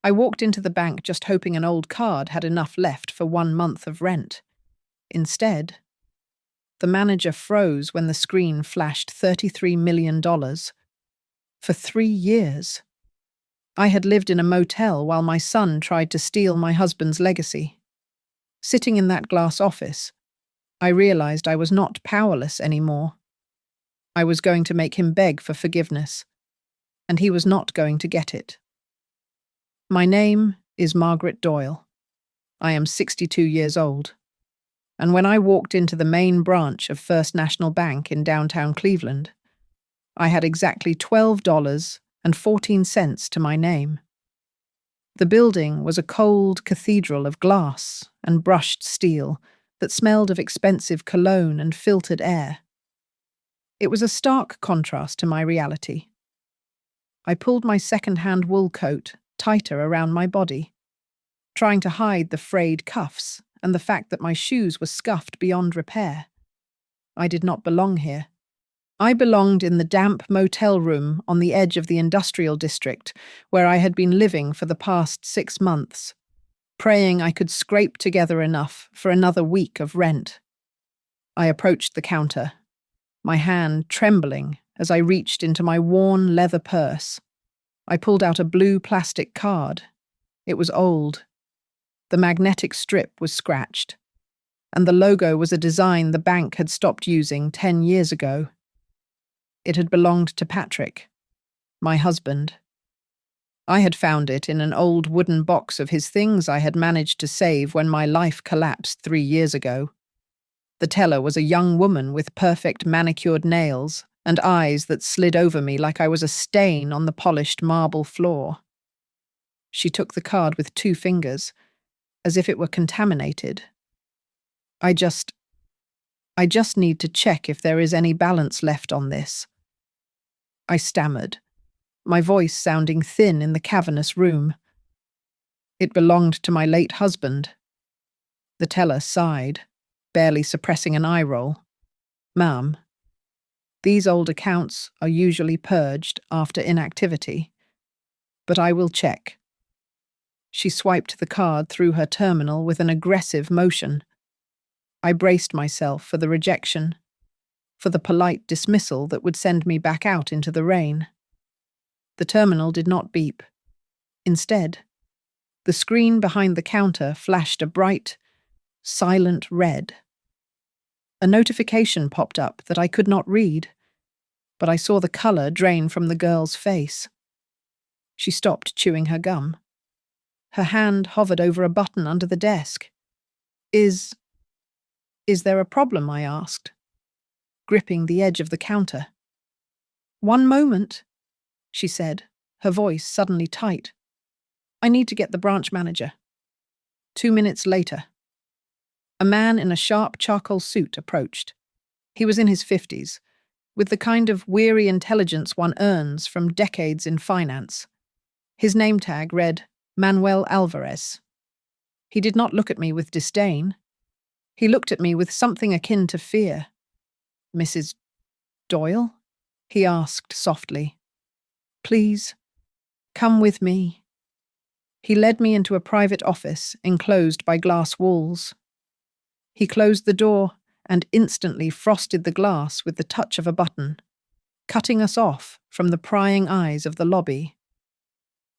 I walked into the bank just hoping an old card had enough left for 1 month of rent. Instead, the manager froze when the screen flashed $33 million. For 3 years. I had lived in a motel while my son tried to steal my husband's legacy. Sitting in that glass office, I realized I was not powerless anymore. I was going to make him beg for forgiveness, and he was not going to get it. My name is Margaret Doyle. I am 62 years old. And when I walked into the main branch of First National Bank in downtown Cleveland, I had exactly $12.14 to my name. The building was a cold cathedral of glass and brushed steel that smelled of expensive cologne and filtered air. It was a stark contrast to my reality. I pulled my second-hand wool coat tighter around my body, trying to hide the frayed cuffs and the fact that my shoes were scuffed beyond repair. I did not belong here. I belonged in the damp motel room on the edge of the industrial district where I had been living for the past 6 months, praying I could scrape together enough for another week of rent. I approached the counter, my hand trembling as I reached into my worn leather purse. I pulled out a blue plastic card. It was old. The magnetic strip was scratched, and the logo was a design the bank had stopped using 10 years ago. It had belonged to Patrick, my husband. I had found it in an old wooden box of his things I had managed to save when my life collapsed 3 years ago. The teller was a young woman with perfect manicured nails and eyes that slid over me like I was a stain on the polished marble floor. She took the card with 2 fingers, as if it were contaminated. I just need to check if there is any balance left on this. I stammered, my voice sounding thin in the cavernous room. It belonged to my late husband. The teller sighed, barely suppressing an eye roll. Ma'am, these old accounts are usually purged after inactivity, but I will check. She swiped the card through her terminal with an aggressive motion. I braced myself for the rejection, for the polite dismissal that would send me back out into the rain. The terminal did not beep. Instead, the screen behind the counter flashed a bright, silent red. A notification popped up that I could not read, but I saw the color drain from the girl's face. She stopped chewing her gum. Her hand hovered over a button under the desk. Is there a problem? I asked, gripping the edge of the counter. "One moment," she said, her voice suddenly tight. "I need to get the branch manager." 2 minutes later, a man in a sharp charcoal suit approached. He was in his 50s, with the kind of weary intelligence one earns from decades in finance. His name tag read Manuel Alvarez. He did not look at me with disdain. He looked at me with something akin to fear. "Mrs. Doyle?" he asked softly. "Please, come with me." He led me into a private office enclosed by glass walls. He closed the door and instantly frosted the glass with the touch of a button, cutting us off from the prying eyes of the lobby.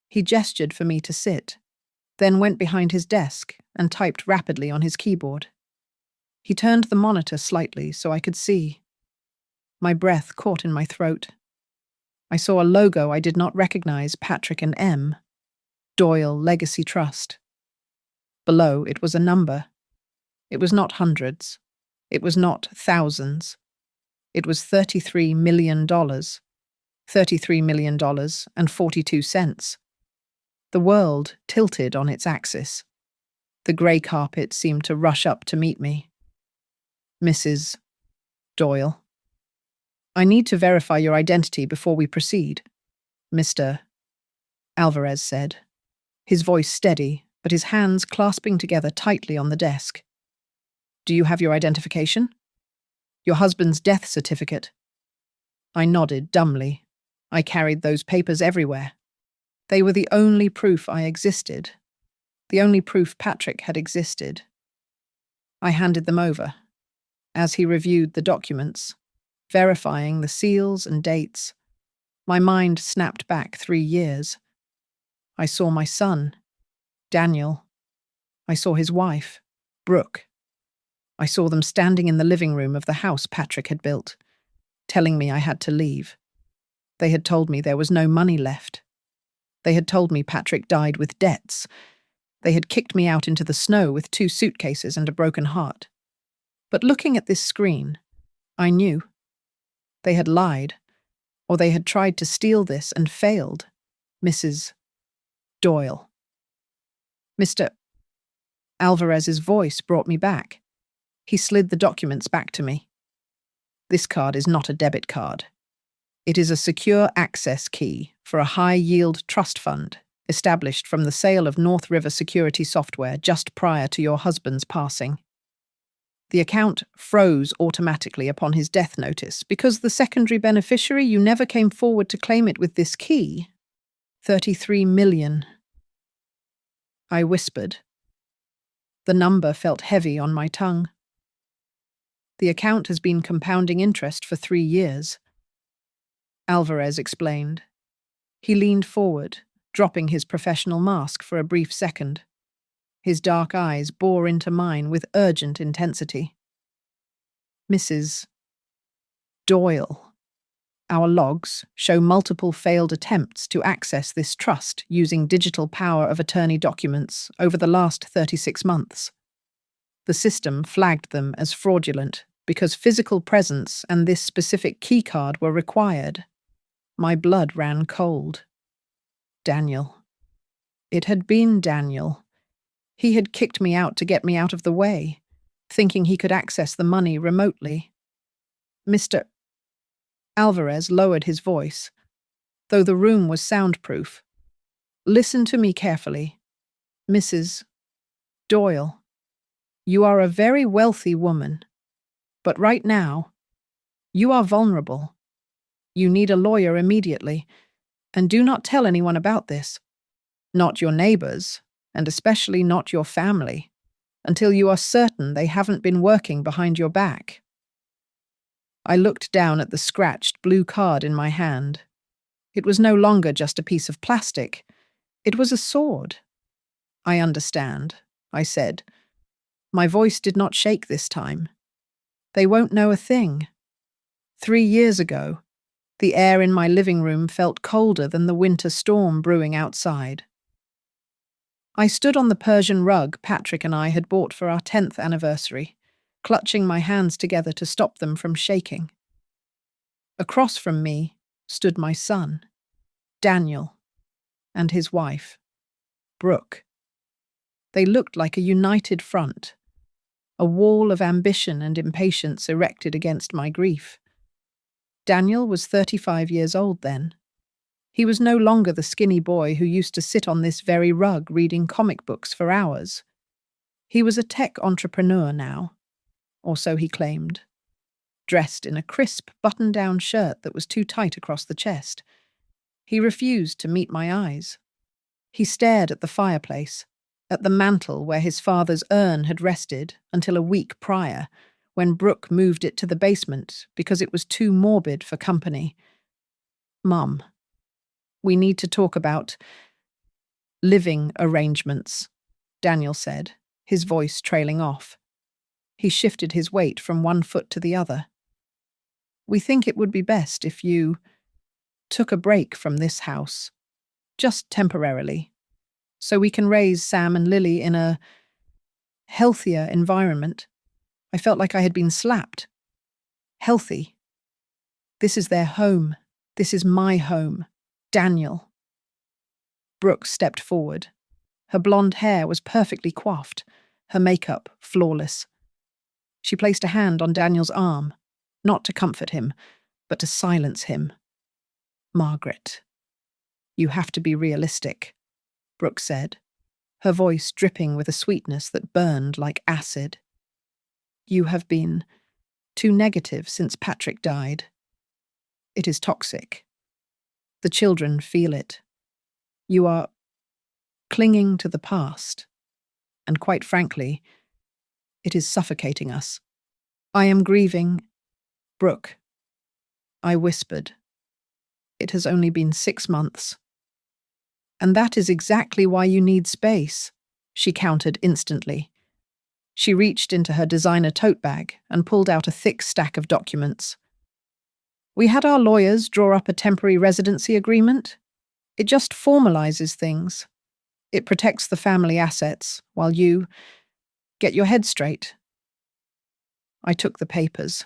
He gestured for me to sit, then went behind his desk and typed rapidly on his keyboard. He turned the monitor slightly so I could see. My breath caught in my throat. I saw a logo I did not recognize, Patrick and M. Doyle Legacy Trust. Below, it was a number. It was not hundreds. It was not thousands. It was $33 million. $33 million and 42 cents. The world tilted on its axis. The grey carpet seemed to rush up to meet me. "Mrs. Doyle, I need to verify your identity before we proceed," Mr. Alvarez said, his voice steady, but his hands clasping together tightly on the desk. "Do you have your identification? Your husband's death certificate?" I nodded dumbly. I carried those papers everywhere. They were the only proof I existed, the only proof Patrick had existed. I handed them over. As he reviewed the documents, verifying the seals and dates, my mind snapped back 3 years. I saw my son, Daniel. I saw his wife, Brooke. I saw them standing in the living room of the house Patrick had built, telling me I had to leave. They had told me there was no money left. They had told me Patrick died with debts. They had kicked me out into the snow with 2 suitcases and a broken heart. But looking at this screen, I knew. They had lied, or they had tried to steal this and failed. Mrs. Doyle. Mr. Alvarez's voice brought me back. He slid the documents back to me. This card is not a debit card. It is a secure access key for a high-yield trust fund established from the sale of North River security software just prior to your husband's passing. The account froze automatically upon his death notice because the secondary beneficiary you never came forward to claim it with this key. 33 million. I whispered. The number felt heavy on my tongue. The account has been compounding interest for 3 years. Alvarez explained. He leaned forward, dropping his professional mask for a brief second. His dark eyes bore into mine with urgent intensity. Mrs. Doyle. Our logs show multiple failed attempts to access this trust using digital power of attorney documents over the last 36 months. The system flagged them as fraudulent because physical presence and this specific keycard were required. My blood ran cold. Daniel. It had been Daniel. He had kicked me out to get me out of the way, thinking he could access the money remotely. Mr. Alvarez lowered his voice, though the room was soundproof. Listen to me carefully. Mrs. Doyle, you are a very wealthy woman, but right now, you are vulnerable. You need a lawyer immediately, and do not tell anyone about this. Not your neighbors, and especially not your family, until you are certain they haven't been working behind your back. I looked down at the scratched blue card in my hand. It was no longer just a piece of plastic. It was a sword. I understand, I said. My voice did not shake this time. They won't know a thing. 3 years ago, the air in my living room felt colder than the winter storm brewing outside. I stood on the Persian rug Patrick and I had bought for our 10th anniversary, clutching my hands together to stop them from shaking. Across from me stood my son, Daniel, and his wife, Brooke. They looked like a united front, a wall of ambition and impatience erected against my grief. Daniel was 35 years old then. He was no longer the skinny boy who used to sit on this very rug reading comic books for hours. He was a tech entrepreneur now, or so he claimed, dressed in a crisp button-down shirt that was too tight across the chest. He refused to meet my eyes. He stared at the fireplace, at the mantel where his father's urn had rested until a week prior, when Brooke moved it to the basement because it was too morbid for company. Mum, we need to talk about living arrangements, Daniel said, his voice trailing off. He shifted his weight from one foot to the other. We think it would be best if you took a break from this house, just temporarily, so we can raise Sam and Lily in a healthier environment. I felt like I had been slapped. Healthy. This is their home. This is my home. Daniel. Brooke stepped forward. Her blonde hair was perfectly coiffed, her makeup flawless. She placed a hand on Daniel's arm, not to comfort him, but to silence him. Margaret, you have to be realistic, Brooke said, her voice dripping with a sweetness that burned like acid. You have been too negative since Patrick died. It is toxic. The children feel it. You are clinging to the past, and quite frankly, it is suffocating us. I am grieving, Brooke, I whispered. It has only been 6 months. And that is exactly why you need space, she countered instantly. She reached into her designer tote bag and pulled out a thick stack of documents. We had our lawyers draw up a temporary residency agreement. It just formalizes things. It protects the family assets while you get your head straight. I took the papers.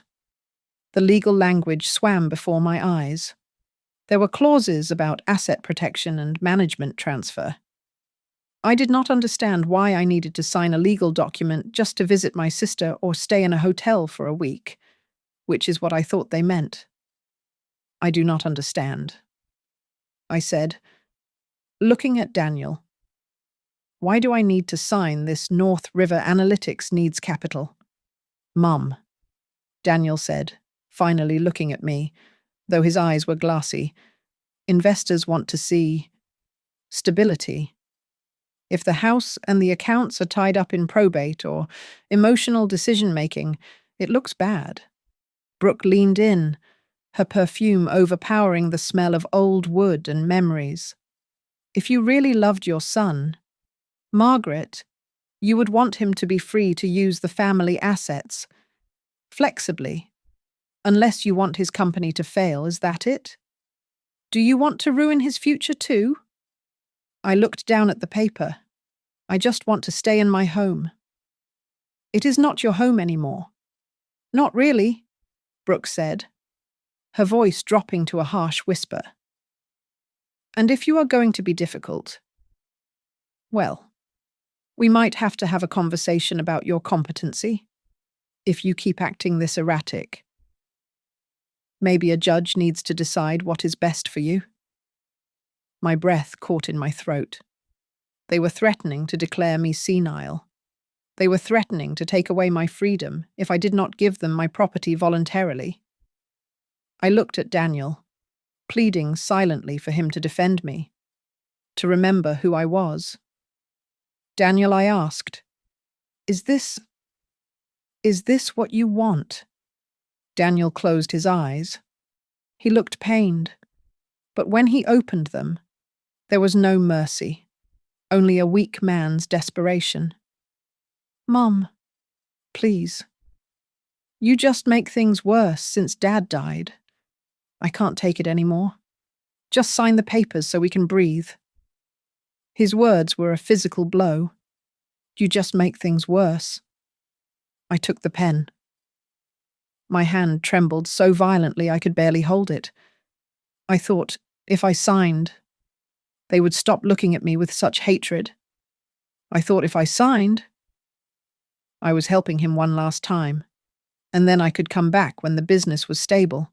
The legal language swam before my eyes. There were clauses about asset protection and management transfer. I did not understand why I needed to sign a legal document just to visit my sister or stay in a hotel for a week, which is what I thought they meant. I do not understand, I said, looking at Daniel. Why do I need to sign this North River Analytics needs capital? Mum, Daniel said, finally looking at me, though his eyes were glassy. Investors want to see stability. If the house and the accounts are tied up in probate or emotional decision-making, it looks bad. Brooke leaned in, her perfume overpowering the smell of old wood and memories. If you really loved your son, Margaret, you would want him to be free to use the family assets, flexibly. Unless you want his company to fail, is that it? Do you want to ruin his future too? I looked down at the paper. I just want to stay in my home. It is not your home anymore. Not really, Brooke said, her voice dropping to a harsh whisper. And if you are going to be difficult, well, we might have to have a conversation about your competency. If you keep acting this erratic, maybe a judge needs to decide what is best for you. My breath caught in my throat. They were threatening to declare me senile. They were threatening to take away my freedom if I did not give them my property voluntarily. I looked at Daniel, pleading silently for him to defend me, to remember who I was. Daniel, I asked, Is this what you want? Daniel closed his eyes. He looked pained, but when he opened them, there was no mercy, only a weak man's desperation. Mum, please. You just make things worse since Dad died. I can't take it anymore. Just sign the papers so we can breathe. His words were a physical blow. You just make things worse. I took the pen. My hand trembled so violently I could barely hold it. I thought, if I signed, they would stop looking at me with such hatred. I thought if I signed, I was helping him one last time, and then I could come back when the business was stable.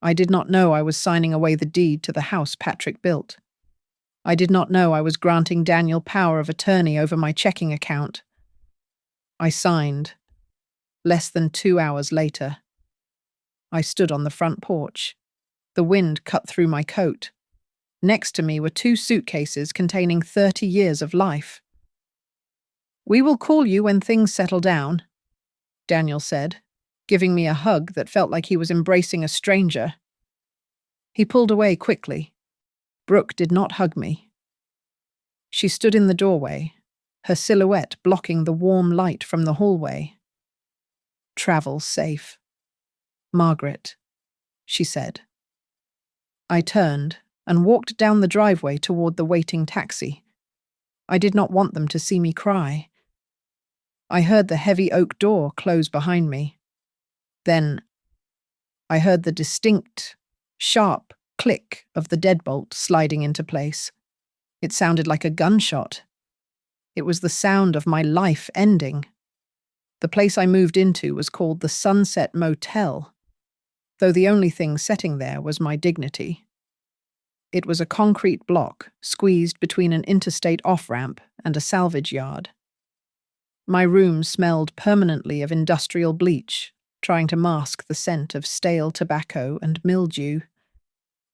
I did not know I was signing away the deed to the house Patrick built. I did not know I was granting Daniel power of attorney over my checking account. I signed. Less than 2 hours later, I stood on the front porch. The wind cut through my coat. Next to me were 2 suitcases containing 30 years of life. We will call you when things settle down, Daniel said, giving me a hug that felt like he was embracing a stranger. He pulled away quickly. Brooke did not hug me. She stood in the doorway, her silhouette blocking the warm light from the hallway. Travel safe. Margaret, she said. I turned and walked down the driveway toward the waiting taxi. I did not want them to see me cry. I heard the heavy oak door close behind me. Then I heard the distinct, sharp click of the deadbolt sliding into place. It sounded like a gunshot. It was the sound of my life ending. The place I moved into was called the Sunset Motel, though the only thing setting there was my dignity. It was a concrete block squeezed between an interstate off-ramp and a salvage yard. My room smelled permanently of industrial bleach, trying to mask the scent of stale tobacco and mildew.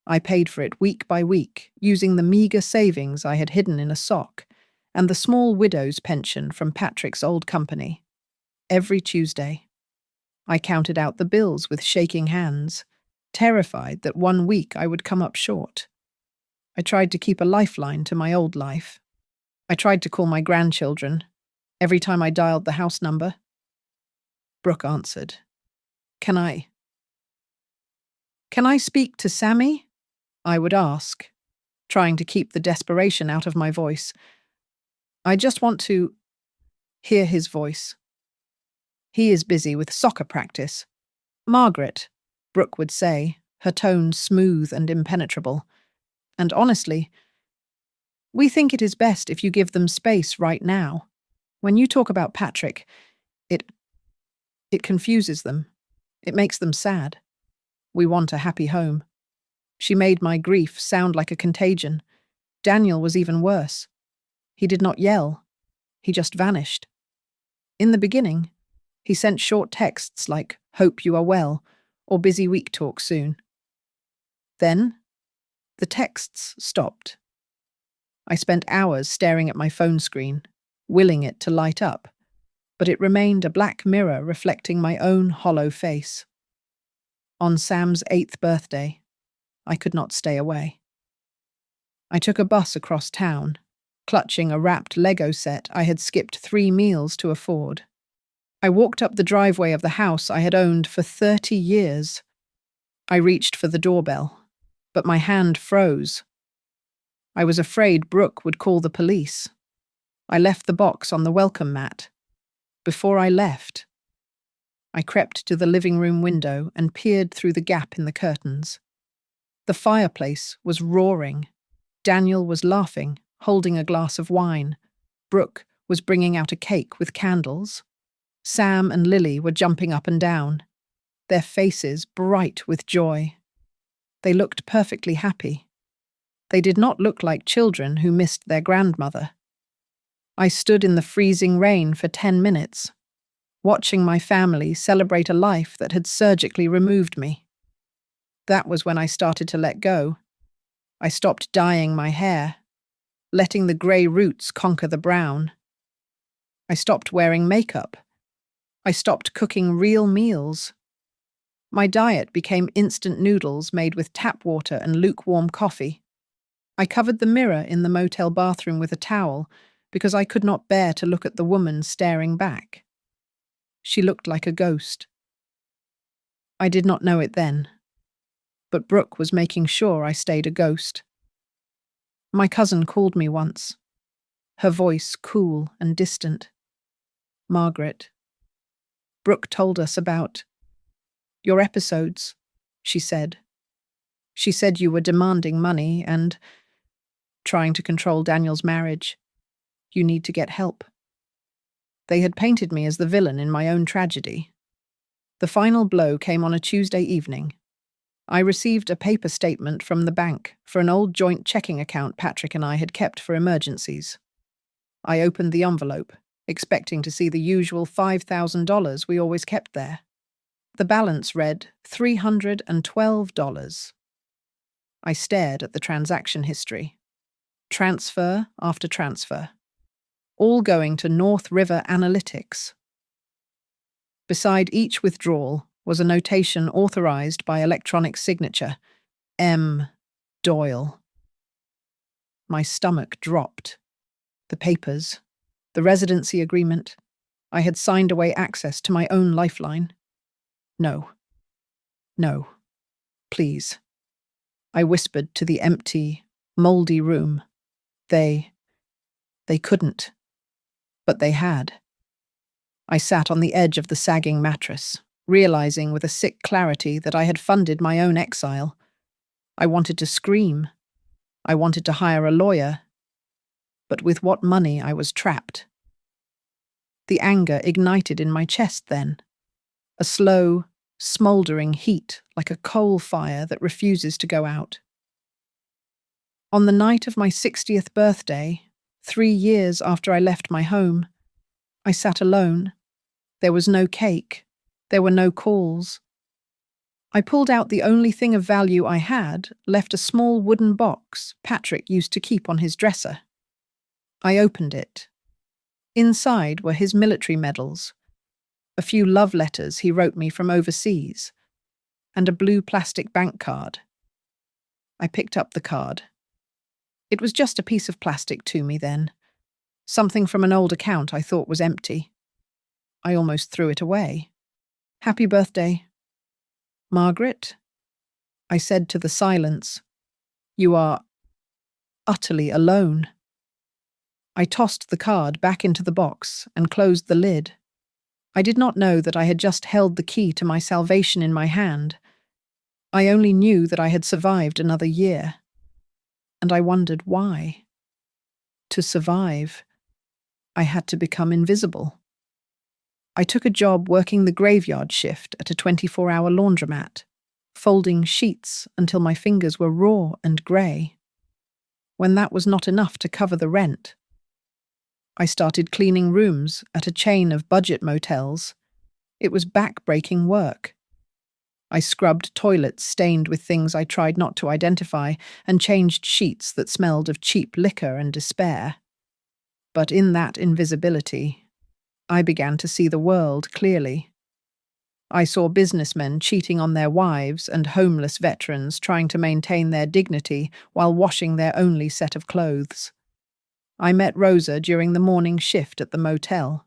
I paid for it week by week, using the meagre savings I had hidden in a sock and the small widow's pension from Patrick's old company. Every Tuesday, I counted out the bills with shaking hands, terrified that one week I would come up short. I tried to keep a lifeline to my old life. I tried to call my grandchildren. Every time I dialed the house number, Brooke answered. Can I speak to Sammy? I would ask, trying to keep the desperation out of my voice. I just want to hear his voice. He is busy with soccer practice. Margaret, Brooke would say, her tone smooth and impenetrable. And honestly, we think it is best if you give them space right now. When you talk about Patrick, it confuses them. It makes them sad. We want a happy home. She made my grief sound like a contagion. Daniel was even worse. He did not yell. He just vanished. In the beginning, he sent short texts like, "Hope you are well," or "Busy week, talk soon." Then, the texts stopped. I spent hours staring at my phone screen, willing it to light up, but it remained a black mirror reflecting my own hollow face. On Sam's 8th birthday, I could not stay away. I took a bus across town, clutching a wrapped Lego set I had skipped 3 meals to afford. I walked up the driveway of the house I had owned for 30 years. I reached for the doorbell, but my hand froze. I was afraid Brooke would call the police. I left the box on the welcome mat. Before I left, I crept to the living room window and peered through the gap in the curtains. The fireplace was roaring. Daniel was laughing, holding a glass of wine. Brooke was bringing out a cake with candles. Sam and Lily were jumping up and down, their faces bright with joy. They looked perfectly happy. They did not look like children who missed their grandmother. I stood in the freezing rain for 10 minutes, watching my family celebrate a life that had surgically removed me. That was when I started to let go. I stopped dyeing my hair, letting the grey roots conquer the brown. I stopped wearing makeup. I stopped cooking real meals. My diet became instant noodles made with tap water and lukewarm coffee. I covered the mirror in the motel bathroom with a towel because I could not bear to look at the woman staring back. She looked like a ghost. I did not know it then, but Brooke was making sure I stayed a ghost. My cousin called me once, her voice cool and distant. "Margaret, Brooke told us about your episodes," she said. "She said you were demanding money and trying to control Daniel's marriage. You need to get help." They had painted me as the villain in my own tragedy. The final blow came on a Tuesday evening. I received a paper statement from the bank for an old joint checking account Patrick and I had kept for emergencies. I opened the envelope, expecting to see the usual $5,000 we always kept there. The balance read $312. I stared at the transaction history. Transfer after transfer. All going to North River Analytics. Beside each withdrawal was a notation authorized by electronic signature, M. Doyle. My stomach dropped. The papers, the residency agreement. I had signed away access to my own lifeline. No. No. Please. I whispered to the empty, mouldy room. They couldn't. But they had. I sat on the edge of the sagging mattress, realizing with a sick clarity that I had funded my own exile. I wanted to scream. I wanted to hire a lawyer. But with what money I was trapped. The anger ignited in my chest then. A slow, smouldering heat like a coal fire that refuses to go out. On the night of my 60th birthday, 3 years after I left my home, I sat alone. There was no cake. There were no calls. I pulled out the only thing of value I had, left a small wooden box Patrick used to keep on his dresser. I opened it. Inside were his military medals, a few love letters he wrote me from overseas, and a blue plastic bank card. I picked up the card. It was just a piece of plastic to me then, something from an old account I thought was empty. I almost threw it away. "Happy birthday." "Margaret?" I said to the silence. "You are utterly alone." I tossed the card back into the box and closed the lid. I did not know that I had just held the key to my salvation in my hand. I only knew that I had survived another year. And I wondered why. To survive, I had to become invisible. I took a job working the graveyard shift at a 24-hour laundromat, folding sheets until my fingers were raw and grey. When that was not enough to cover the rent, I started cleaning rooms at a chain of budget motels. It was back-breaking work. I scrubbed toilets stained with things I tried not to identify and changed sheets that smelled of cheap liquor and despair. But in that invisibility, I began to see the world clearly. I saw businessmen cheating on their wives and homeless veterans trying to maintain their dignity while washing their only set of clothes. I met Rosa during the morning shift at the motel.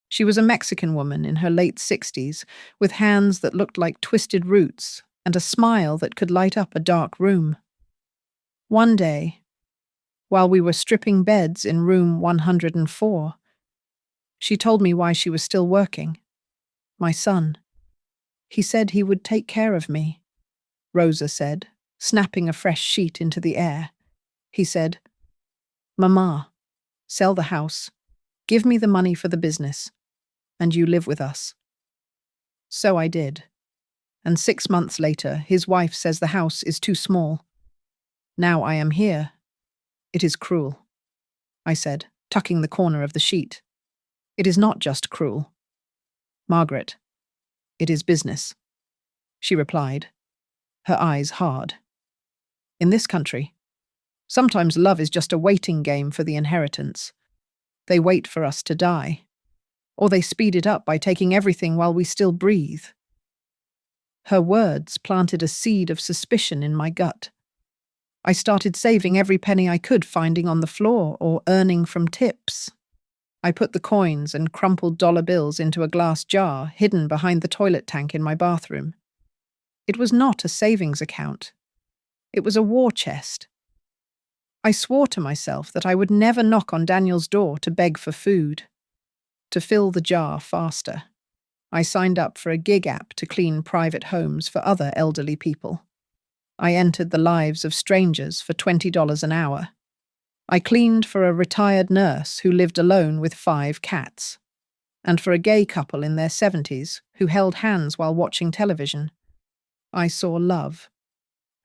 She was a Mexican woman in her late 60s, with hands that looked like twisted roots and a smile that could light up a dark room. One day, while we were stripping beds in room 104, she told me why she was still working. My son. He said he would take care of me, Rosa said, snapping a fresh sheet into the air. He said, "Mama, sell the house, give me the money for the business, and you live with us." So I did. And 6 months later, his wife says the house is too small. Now I am here. It is cruel, I said, tucking the corner of the sheet. It is not just cruel. Margaret, it is business, she replied, her eyes hard. In this country, sometimes love is just a waiting game for the inheritance. They wait for us to die, or they speed it up by taking everything while we still breathe. Her words planted a seed of suspicion in my gut. I started saving every penny I could finding on the floor or earning from tips. I put the coins and crumpled dollar bills into a glass jar hidden behind the toilet tank in my bathroom. It was not a savings account. It was a war chest. I swore to myself that I would never knock on Daniel's door to beg for food. To fill the jar faster, I signed up for a gig app to clean private homes for other elderly people. I entered the lives of strangers for $20 an hour. I cleaned for a retired nurse who lived alone with 5 cats, and for a gay couple in their 70s who held hands while watching television. I saw love,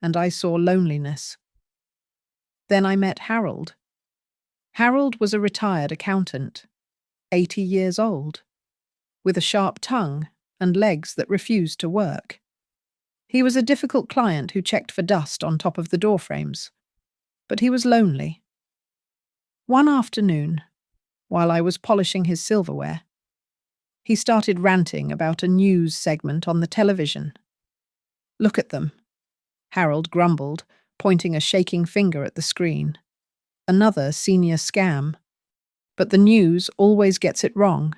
and I saw loneliness. Then I met Harold. Harold was a retired accountant, 80 years old, with a sharp tongue and legs that refused to work. He was a difficult client who checked for dust on top of the door frames, but he was lonely. One afternoon, while I was polishing his silverware, he started ranting about a news segment on the television. "Look at them," Harold grumbled, pointing a shaking finger at the screen. "Another senior scam. But the news always gets it wrong.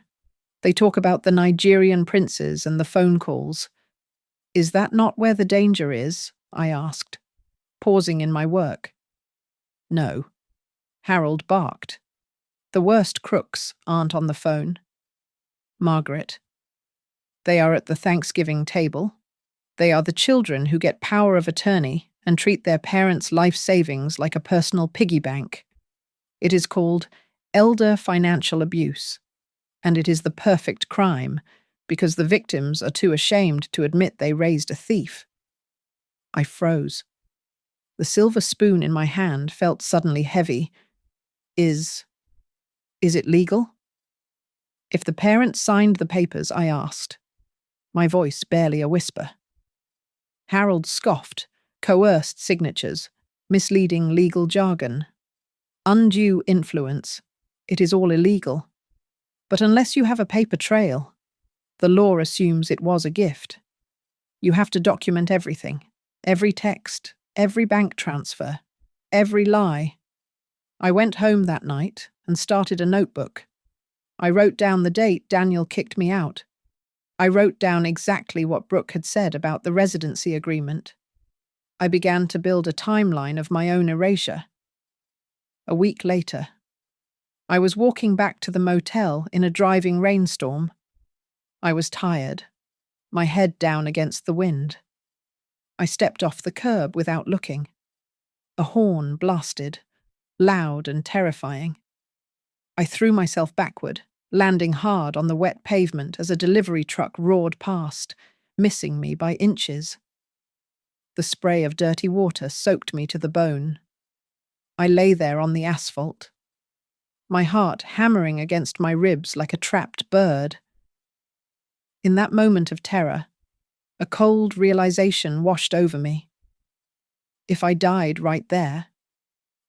They talk about the Nigerian princes and the phone calls. Is that not where the danger is?" I asked, pausing in my work. "No," Harold barked. "The worst crooks aren't on the phone. Margaret. They are at the Thanksgiving table. They are the children who get power of attorney and treat their parents' life savings like a personal piggy bank. It is called elder financial abuse, and it is the perfect crime because the victims are too ashamed to admit they raised a thief." I froze. The silver spoon in my hand felt suddenly heavy. Is it legal?" "If the parents signed the papers," I asked, my voice barely a whisper, Harold scoffed, coerced signatures, misleading legal jargon. Undue influence. It is all illegal. But unless you have a paper trail, the law assumes it was a gift. You have to document everything, every text, every bank transfer, every lie. I went home that night and started a notebook. I wrote down the date Daniel kicked me out. I wrote down exactly what Brooke had said about the residency agreement. I began to build a timeline of my own erasure. A week later, I was walking back to the motel in a driving rainstorm. I was tired, my head down against the wind. I stepped off the curb without looking. A horn blasted, loud and terrifying. I threw myself backward, landing hard on the wet pavement as a delivery truck roared past, missing me by inches. The spray of dirty water soaked me to the bone. I lay there on the asphalt, my heart hammering against my ribs like a trapped bird. In that moment of terror, a cold realization washed over me. If I died right there,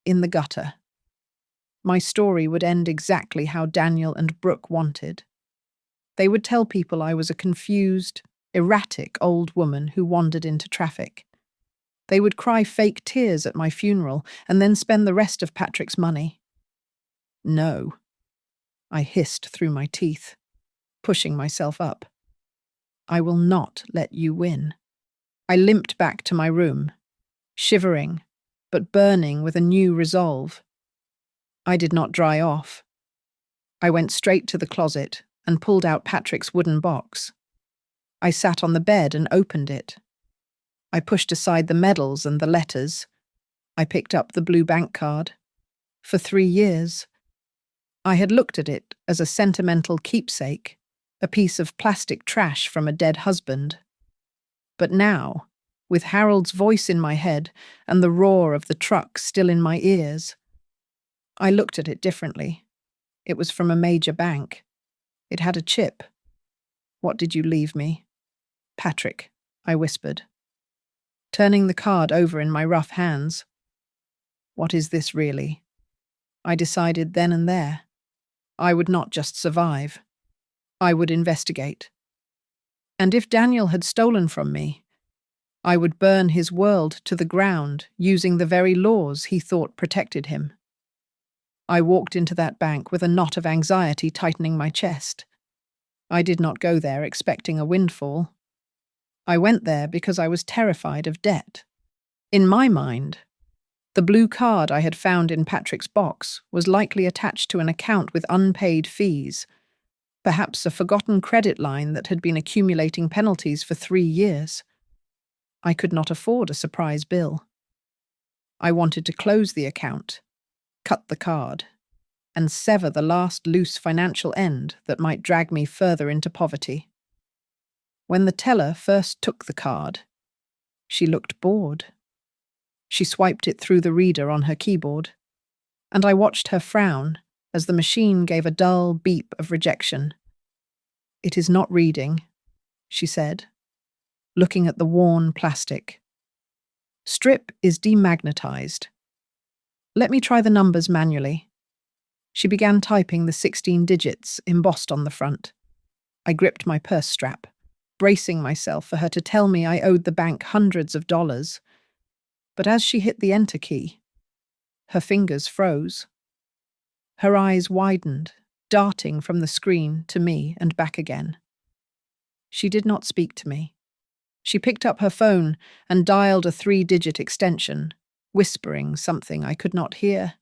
in the gutter, my story would end exactly how Daniel and Brooke wanted. They would tell people I was a confused, erratic old woman who wandered into traffic. They would cry fake tears at my funeral and then spend the rest of Patrick's money. No, I hissed through my teeth, pushing myself up. I will not let you win. I limped back to my room, shivering, but burning with a new resolve. I did not dry off. I went straight to the closet and pulled out Patrick's wooden box. I sat on the bed and opened it. I pushed aside the medals and the letters. I picked up the blue bank card. For 3 years, I had looked at it as a sentimental keepsake, a piece of plastic trash from a dead husband. But now, with Harold's voice in my head and the roar of the truck still in my ears, I looked at it differently. It was from a major bank. It had a chip. "What did you leave me?" "Patrick," I whispered, turning the card over in my rough hands. What is this really? I decided then and there. I would not just survive. I would investigate. And if Daniel had stolen from me, I would burn his world to the ground using the very laws he thought protected him. I walked into that bank with a knot of anxiety tightening my chest. I did not go there expecting a windfall. I went there because I was terrified of debt. In my mind, the blue card I had found in Patrick's box was likely attached to an account with unpaid fees, perhaps a forgotten credit line that had been accumulating penalties for 3 years. I could not afford a surprise bill. I wanted to close the account, cut the card, and sever the last loose financial end that might drag me further into poverty. When the teller first took the card, she looked bored. She swiped it through the reader on her keyboard, and I watched her frown as the machine gave a dull beep of rejection. "It is not reading," she said, looking at the worn plastic. "Strip is demagnetized. Let me try the numbers manually." She began typing the 16 digits embossed on the front. I gripped my purse strap, bracing myself for her to tell me I owed the bank hundreds of dollars. But as she hit the enter key, her fingers froze. Her eyes widened, darting from the screen to me and back again. She did not speak to me. She picked up her phone and dialed a 3-digit extension, whispering something I could not hear.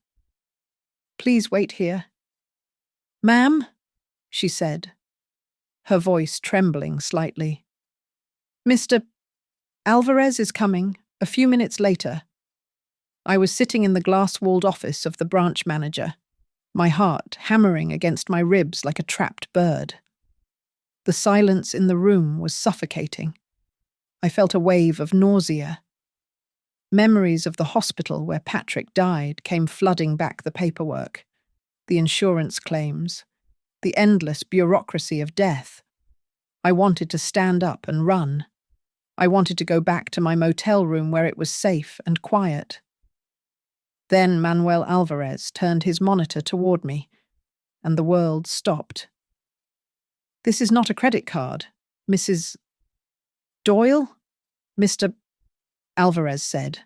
"Please wait here." "Ma'am?" she said, her voice trembling slightly. "Mr. Alvarez is coming a few minutes later." I was sitting in the glass-walled office of the branch manager, my heart hammering against my ribs like a trapped bird. The silence in the room was suffocating. I felt a wave of nausea. Memories of the hospital where Patrick died came flooding back the paperwork, the insurance claims, the endless bureaucracy of death. I wanted to stand up and run. I wanted to go back to my motel room where it was safe and quiet. Then Manuel Alvarez turned his monitor toward me, and the world stopped. "This is not a credit card, Mrs. Doyle?" Mr. Alvarez said,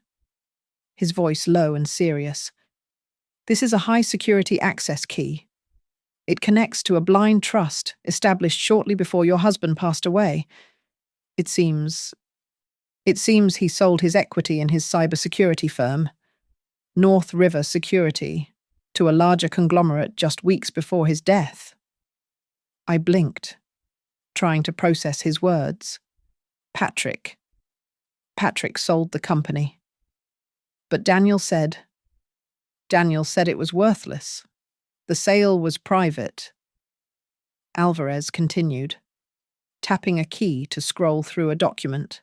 his voice low and serious. "This is a high-security access key. It connects to a blind trust established shortly before your husband passed away. It seems he sold his equity in his cybersecurity firm, North River Security, to a larger conglomerate just weeks before his death." I blinked, trying to process his words. Patrick sold the company. But Daniel said it was worthless. The sale was private. Alvarez continued, tapping a key to scroll through a document.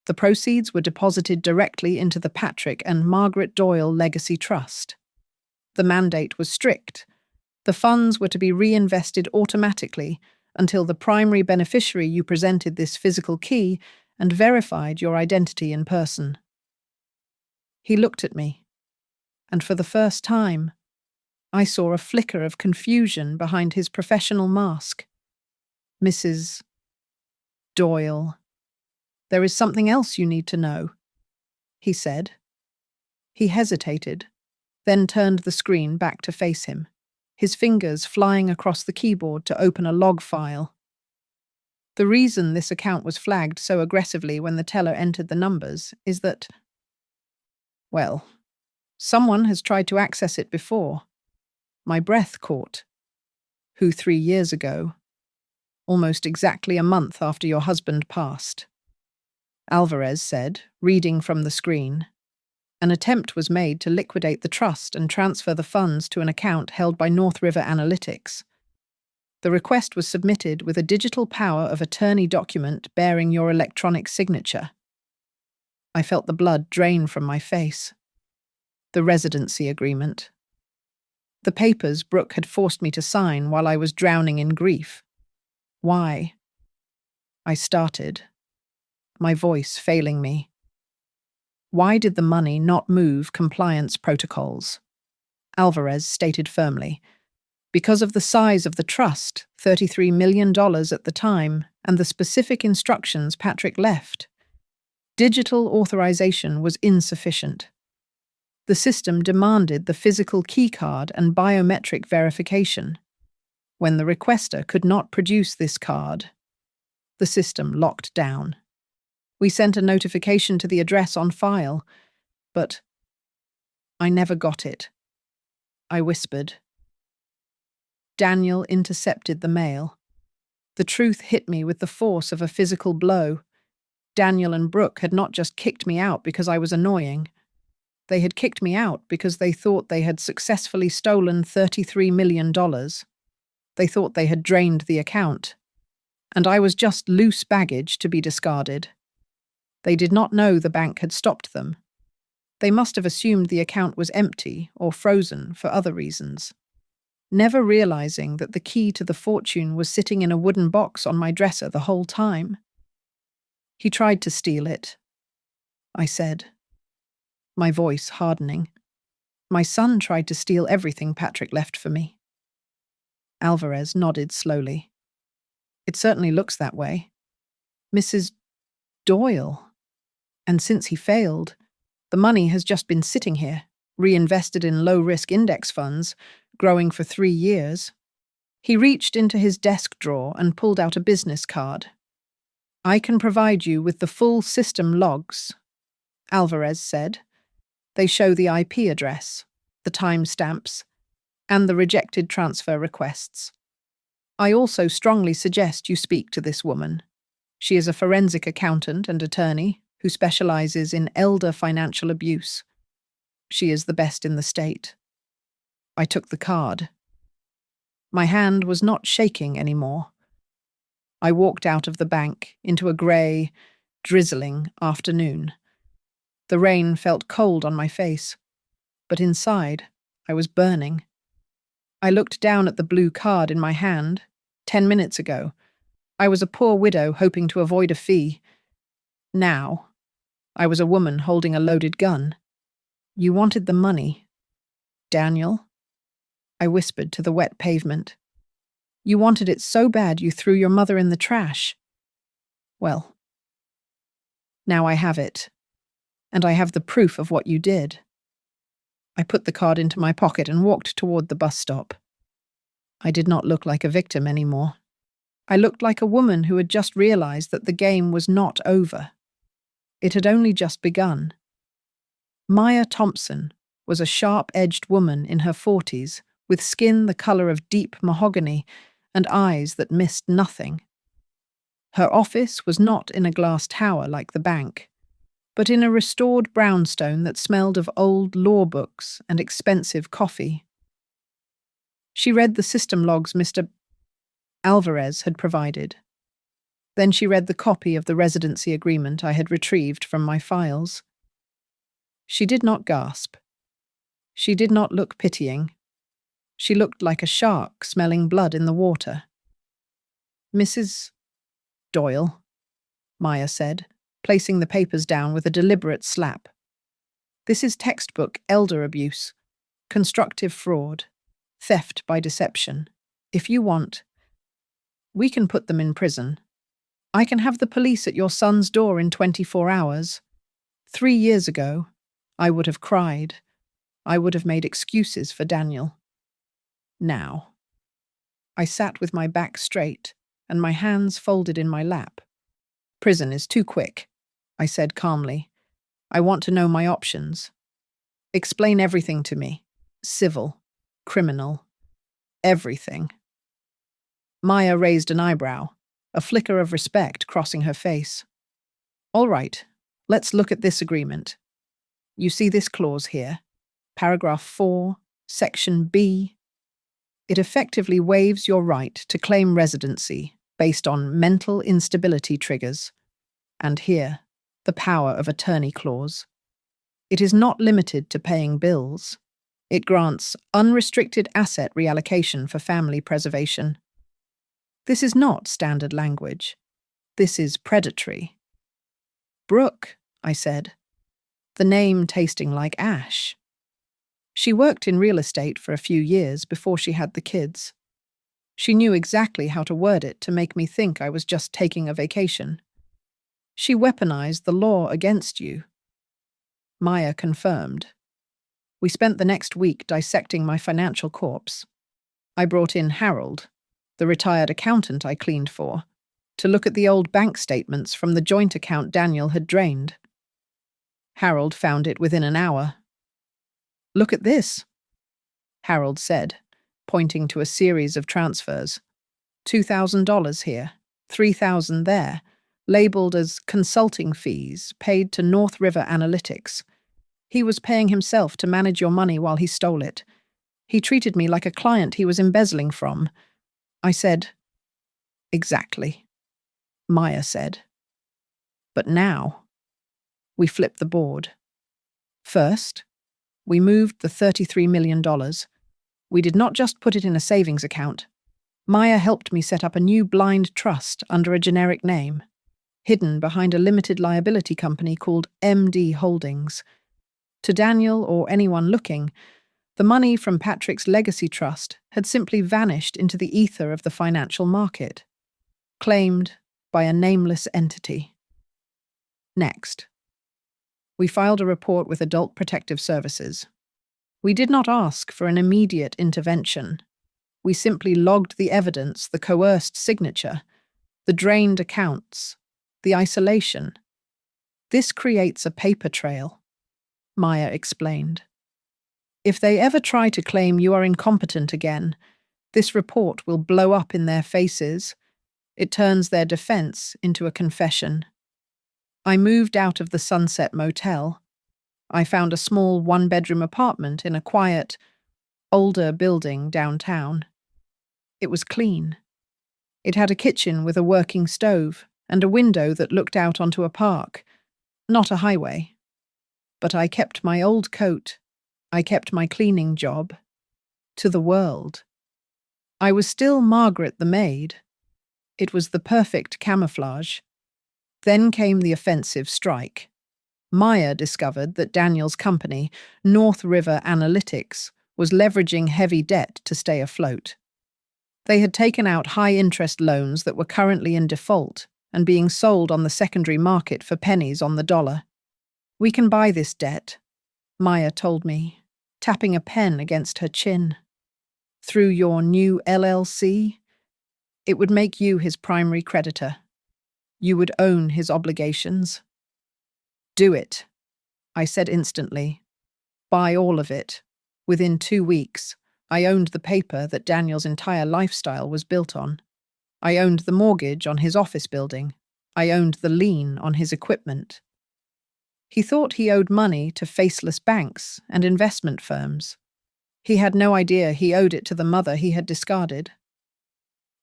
The proceeds were deposited directly into the Patrick and Margaret Doyle Legacy Trust. The mandate was strict. The funds were to be reinvested automatically until the primary beneficiary you presented this physical key and verified your identity in person. He looked at me, and for the first time, I saw a flicker of confusion behind his professional mask. "Mrs. Doyle, there is something else you need to know," he said. He hesitated, then turned the screen back to face him, his fingers flying across the keyboard to open a log file. "The reason this account was flagged so aggressively when the teller entered the numbers is that, well, someone has tried to access it before. My breath caught. Who 3 years ago, almost exactly a month after your husband passed." Alvarez said, reading from the screen. "An attempt was made to liquidate the trust and transfer the funds to an account held by North River Analytics. The request was submitted with a digital power of attorney document bearing your electronic signature." I felt the blood drain from my face. The residency agreement. The papers Brooke had forced me to sign while I was drowning in grief. Why? I started, my voice failing me. Why did the money not move compliance protocols? Alvarez stated firmly. Because of the size of the trust, $33 million at the time, and the specific instructions Patrick left. Digital authorization was insufficient. The system demanded the physical keycard and biometric verification. When the requester could not produce this card, the system locked down. We sent a notification to the address on file, but I never got it. I whispered. Daniel intercepted the mail. The truth hit me with the force of a physical blow. Daniel and Brooke had not just kicked me out because I was annoying. They had kicked me out because they thought they had successfully stolen $33 million. They thought they had drained the account, and I was just loose baggage to be discarded. They did not know the bank had stopped them. They must have assumed the account was empty or frozen for other reasons, never realizing that the key to the fortune was sitting in a wooden box on my dresser the whole time. "He tried to steal it," I said, my voice hardening. "My son tried to steal everything Patrick left for me." Alvarez nodded slowly. "It certainly looks that way. Mrs. Doyle. And since he failed, the money has just been sitting here, reinvested in low-risk index funds, growing for 3 years." He reached into his desk drawer and pulled out a business card. "I can provide you with the full system logs," Alvarez said. "They show the IP address, the timestamps, and the rejected transfer requests. I also strongly suggest you speak to this woman. She is a forensic accountant and attorney who specializes in elder financial abuse. She is the best in the state." I took the card. My hand was not shaking anymore. I walked out of the bank into a grey, drizzling afternoon. The rain felt cold on my face, but inside I was burning. I looked down at the blue card in my hand. 10 minutes ago, I was a poor widow hoping to avoid a fee. Now, I was a woman holding a loaded gun. You wanted the money, Daniel, I whispered to the wet pavement. You wanted it so bad you threw your mother in the trash. Well, now I have it, and I have the proof of what you did. I put the card into my pocket and walked toward the bus stop. I did not look like a victim anymore. I looked like a woman who had just realized that the game was not over. It had only just begun. Maya Thompson was a sharp-edged woman in her 40s, with skin the color of deep mahogany and eyes that missed nothing. Her office was not in a glass tower like the bank, but in a restored brownstone that smelled of old law books and expensive coffee. She read the system logs Mr. Alvarez had provided. Then she read the copy of the residency agreement I had retrieved from my files. She did not gasp. She did not look pitying. She looked like a shark smelling blood in the water. Mrs. Doyle, Maya said, placing the papers down with a deliberate slap. This is textbook elder abuse, constructive fraud, theft by deception. If you want, we can put them in prison. I can have the police at your son's door in 24 hours. 3 years ago, I would have cried. I would have made excuses for Daniel. Now, I sat with my back straight and my hands folded in my lap. Prison is too quick, I said calmly. I want to know my options. Explain everything to me. Civil, criminal, everything. Maya raised an eyebrow, a flicker of respect crossing her face. All right, let's look at this agreement. You see this clause here, paragraph 4, section B. It effectively waives your right to claim residency based on mental instability triggers. And here, the power of attorney clause. It is not limited to paying bills. It grants unrestricted asset reallocation for family preservation. This is not standard language. This is predatory. Brooke, I said, the name tasting like ash. She worked in real estate for a few years before she had the kids. She knew exactly how to word it to make me think I was just taking a vacation. She weaponized the law against you. Maya confirmed. We spent the next week dissecting my financial corpse. I brought in Harold, the retired accountant I cleaned for, to look at the old bank statements from the joint account Daniel had drained. Harold found it within an hour. Look at this, Harold said, pointing to a series of transfers. $2,000 here, $3,000 there, labeled as consulting fees paid to North River Analytics. He was paying himself to manage your money while he stole it. He treated me like a client he was embezzling from. I said, exactly, Maya said. But now, we flipped the board. First, we moved the $33 million. We did not just put it in a savings account. Maya helped me set up a new blind trust under a generic name, hidden behind a limited liability company called MD Holdings. To Daniel or anyone looking, the money from Patrick's legacy trust had simply vanished into the ether of the financial market, claimed by a nameless entity. Next, we filed a report with Adult Protective Services. We did not ask for an immediate intervention. We simply logged the evidence, the coerced signature, the drained accounts, the isolation. This creates a paper trail, Maya explained. If they ever try to claim you are incompetent again, this report will blow up in their faces. It turns their defense into a confession. I moved out of the Sunset Motel. I found a small one-bedroom apartment in a quiet, older building downtown. It was clean. It had a kitchen with a working stove and a window that looked out onto a park, not a highway. But I kept my old coat. I kept my cleaning job. To the world. I was still Margaret the maid. It was the perfect camouflage. Then came the offensive strike. Maya discovered that Daniel's company, North River Analytics, was leveraging heavy debt to stay afloat. They had taken out high-interest loans that were currently in default and being sold on the secondary market for pennies on the dollar. "We can buy this debt," Maya told me, tapping a pen against her chin. "Through your new LLC, it would make you his primary creditor. You would own his obligations." "Do it," I said instantly. "Buy all of it." Within 2 weeks, I owned the paper that Daniel's entire lifestyle was built on. I owned the mortgage on his office building. I owned the lien on his equipment. He thought he owed money to faceless banks and investment firms. He had no idea he owed it to the mother he had discarded.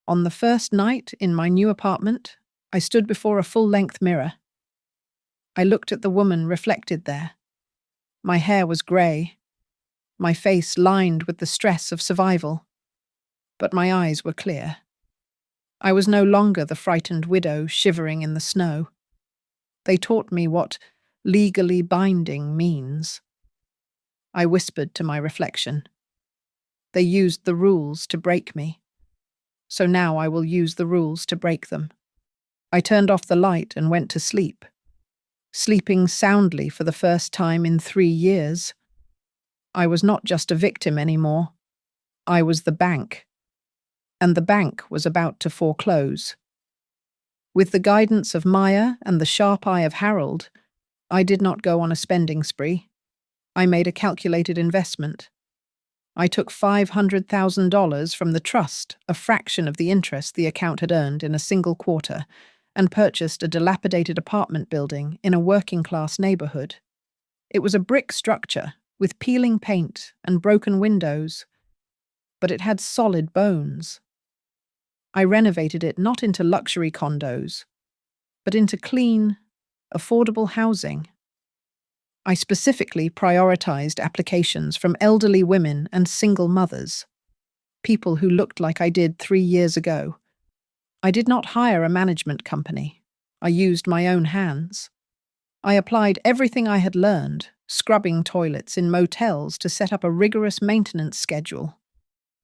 On the first night in my new apartment, I stood before a full-length mirror. I looked at the woman reflected there. My hair was grey, my face lined with the stress of survival, but my eyes were clear. I was no longer the frightened widow shivering in the snow. They taught me what legally binding means. I whispered to my reflection. They used the rules to break me. So now I will use the rules to break them. I turned off the light and went to sleep, sleeping soundly for the first time in 3 years. I was not just a victim anymore. I was the bank. And the bank was about to foreclose. With the guidance of Maya and the sharp eye of Harold, I did not go on a spending spree. I made a calculated investment. I took $500,000 from the trust, a fraction of the interest the account had earned in a single quarter, and purchased a dilapidated apartment building in a working-class neighborhood. It was a brick structure with peeling paint and broken windows, but it had solid bones. I renovated it not into luxury condos, but into clean, affordable housing. I specifically prioritized applications from elderly women and single mothers, people who looked like I did 3 years ago. I did not hire a management company. I used my own hands. I applied everything I had learned, scrubbing toilets in motels to set up a rigorous maintenance schedule.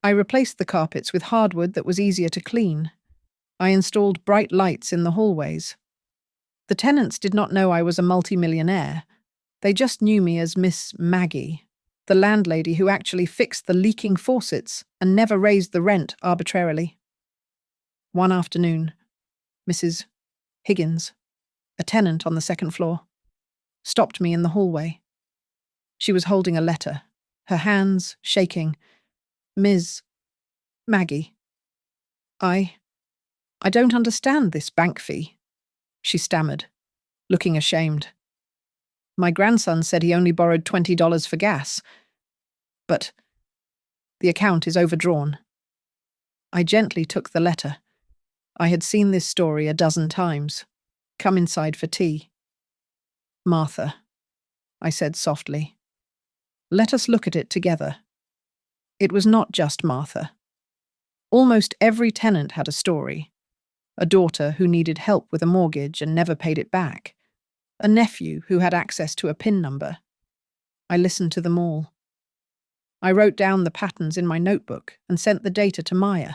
I replaced the carpets with hardwood that was easier to clean. I installed bright lights in the hallways. The tenants did not know I was a multimillionaire. They just knew me as Miss Maggie, the landlady who actually fixed the leaking faucets and never raised the rent arbitrarily. One afternoon, Mrs. Higgins, a tenant on the second floor, stopped me in the hallway. She was holding a letter, her hands shaking. "Ms. Maggie, I don't understand this bank fee," she stammered, looking ashamed. "My grandson said he only borrowed $20 for gas, but the account is overdrawn." I gently took the letter. I had seen this story a dozen times. "Come inside for tea." "Martha," I said softly, "let us look at it together." It was not just Martha. Almost every tenant had a story. A daughter who needed help with a mortgage and never paid it back. A nephew who had access to a PIN number. I listened to them all. I wrote down the patterns in my notebook and sent the data to Maya.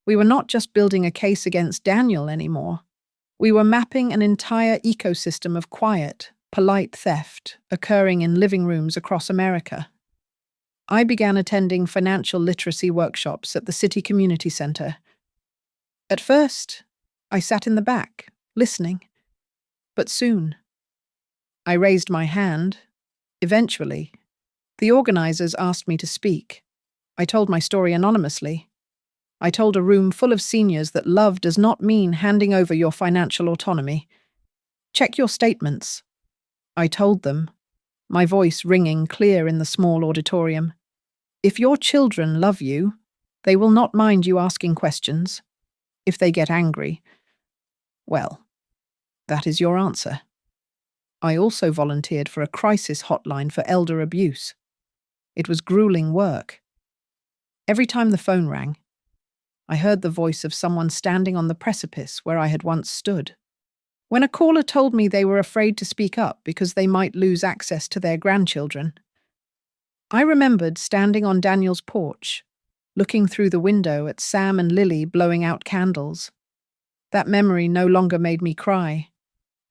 We were not just building a case against Daniel anymore. We were mapping an entire ecosystem of quiet, polite theft occurring in living rooms across America. I began attending financial literacy workshops at the City Community Center. At first, I sat in the back, listening. But soon, I raised my hand. Eventually, the organizers asked me to speak. I told my story anonymously. I told a room full of seniors that love does not mean handing over your financial autonomy. Check your statements. I told them, my voice ringing clear in the small auditorium. If your children love you, they will not mind you asking questions. If they get angry, well, that is your answer. I also volunteered for a crisis hotline for elder abuse. It was grueling work. Every time the phone rang, I heard the voice of someone standing on the precipice where I had once stood. when a caller told me they were afraid to speak up because they might lose access to their grandchildren. I remembered standing on Daniel's porch, looking through the window at Sam and Lily blowing out candles. That memory no longer made me cry.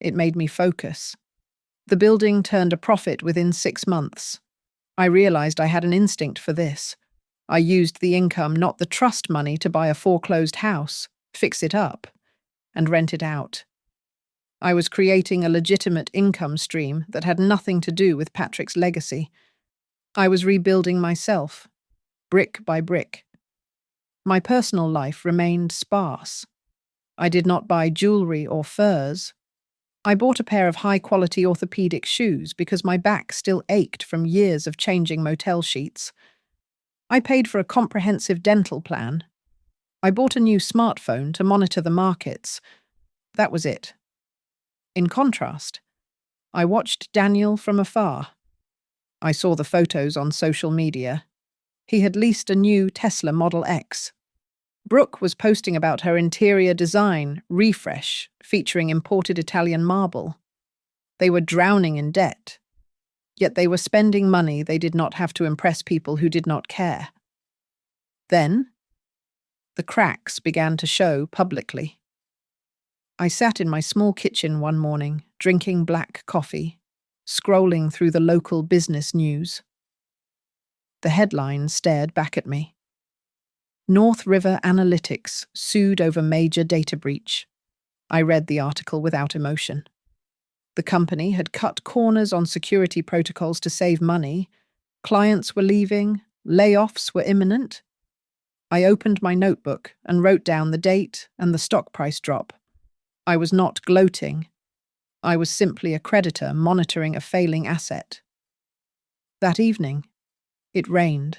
It made me focus. The building turned a profit within 6 months. I realized I had an instinct for this. I used the income, not the trust money, to buy a foreclosed house, fix it up, and rent it out. I was creating a legitimate income stream that had nothing to do with Patrick's legacy. I was rebuilding myself, brick by brick. My personal life remained sparse. I did not buy jewelry or furs. I bought a pair of high-quality orthopedic shoes because my back still ached from years of changing motel sheets. I paid for a comprehensive dental plan. I bought a new smartphone to monitor the markets. That was it. In contrast, I watched Daniel from afar. I saw the photos on social media. He had leased a new Tesla Model X. Brooke was posting about her interior design refresh featuring imported Italian marble. They were drowning in debt, yet they were spending money they did not have to impress people who did not care. Then, the cracks began to show publicly. I sat in my small kitchen one morning, drinking black coffee, scrolling through the local business news. The headline stared back at me. North River Analytics sued over major data breach. I read the article without emotion. The company had cut corners on security protocols to save money. Clients were leaving. Layoffs were imminent. I opened my notebook and wrote down the date and the stock price drop. I was not gloating. I was simply a creditor monitoring a failing asset. That evening, it rained.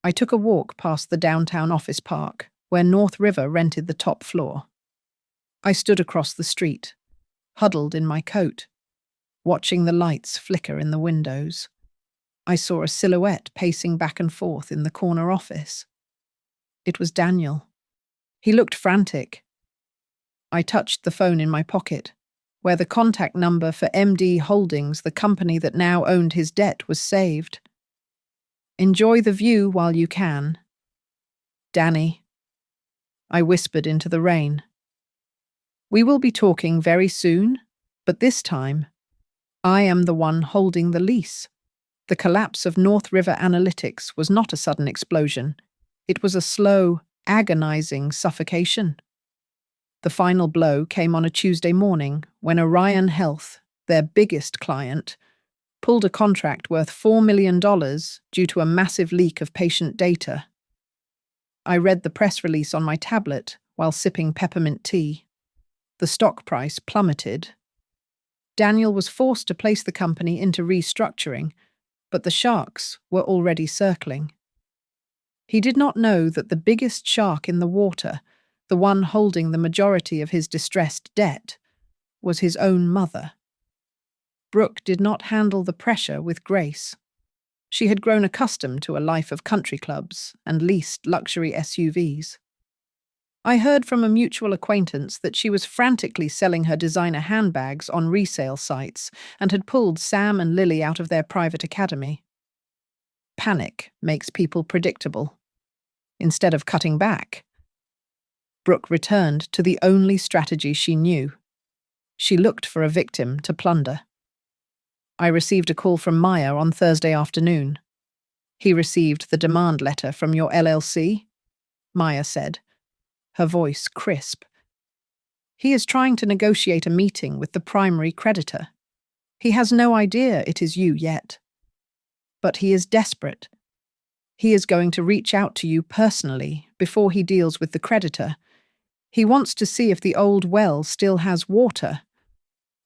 I took a walk past the downtown office park, where North River rented the top floor. I stood across the street, huddled in my coat, watching the lights flicker in the windows. I saw a silhouette pacing back and forth in the corner office. It was Daniel. He looked frantic. I touched the phone in my pocket, where the contact number for MD Holdings, the company that now owned his debt, was saved. Enjoy the view while you can. Danny. I whispered into the rain. We will be talking very soon, but this time, I am the one holding the lease. The collapse of North River Analytics was not a sudden explosion. It was a slow, agonizing suffocation. The final blow came on a Tuesday morning when Orion Health, their biggest client, pulled a contract worth $4 million due to a massive leak of patient data. I read the press release on my tablet while sipping peppermint tea. The stock price plummeted. Daniel was forced to place the company into restructuring, but the sharks were already circling. He did not know that the biggest shark in the water, the one holding the majority of his distressed debt, was his own mother. Brooke did not handle the pressure with grace. She had grown accustomed to a life of country clubs and leased luxury SUVs. I heard from a mutual acquaintance that she was frantically selling her designer handbags on resale sites and had pulled Sam and Lily out of their private academy. Panic makes people predictable. Instead of cutting back, Brooke returned to the only strategy she knew. She looked for a victim to plunder. I received a call from Maya on Thursday afternoon. He received the demand letter from your LLC, Maya said, her voice crisp. He is trying to negotiate a meeting with the primary creditor. He has no idea it is you yet. But he is desperate. He is going to reach out to you personally before he deals with the creditor. He wants to see if the old well still has water,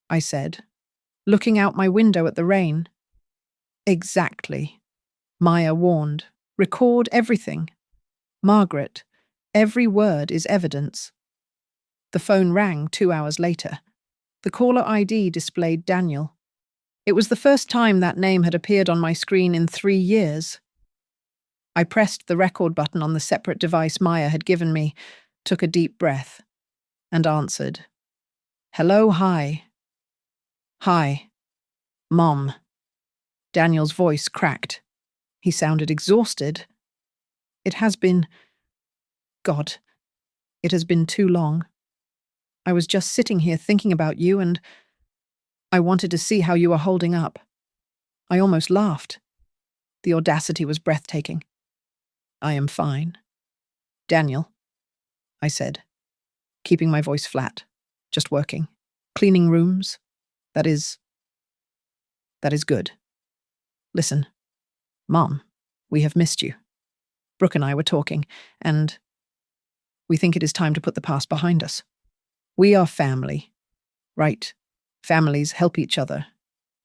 I said, looking out my window at the rain. Exactly, Maya warned. Record everything. Margaret, every word is evidence. The phone rang 2 hours later. The caller ID displayed Daniel. It was the first time that name had appeared on my screen in 3 years. I pressed the record button on the separate device Maya had given me, took a deep breath, and answered. Hello, hi. Hi. Mom. Daniel's voice cracked. He sounded exhausted. It has been... God, it has been too long. I was just sitting here thinking about you and I wanted to see how you were holding up. I almost laughed. The audacity was breathtaking. I am fine. Daniel, I said, keeping my voice flat, just working. Cleaning rooms. That is good. Listen, Mom, we have missed you. Brooke and I were talking, and we think it is time to put the past behind us. We are family, right? Families help each other.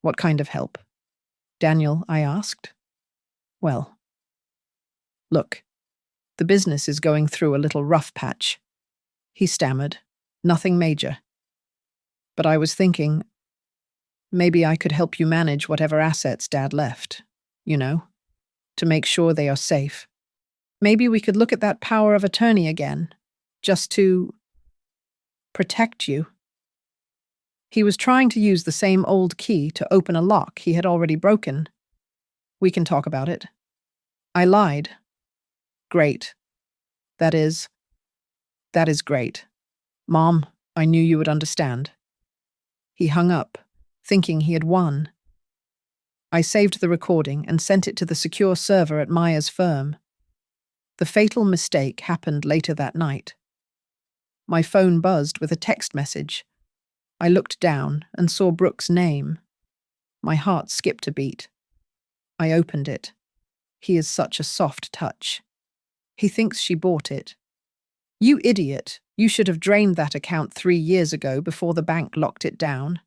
What kind of help? Daniel, I asked. Well, look, the business is going through a little rough patch. He stammered. Nothing major. But I was thinking, maybe I could help you manage whatever assets Dad left, to make sure they are safe. Maybe we could look at that power of attorney again, just to protect you. He was trying to use the same old key to open a lock he had already broken. We can talk about it. I lied. Great. That is great. Mom, I knew you would understand. He hung up, thinking he had won. I saved the recording and sent it to the secure server at Maya's firm. The fatal mistake happened later that night. My phone buzzed with a text message. I looked down and saw Brooke's name. My heart skipped a beat. I opened it. He is such a soft touch. He thinks she bought it. You idiot! You should have drained that account 3 years ago before the bank locked it down.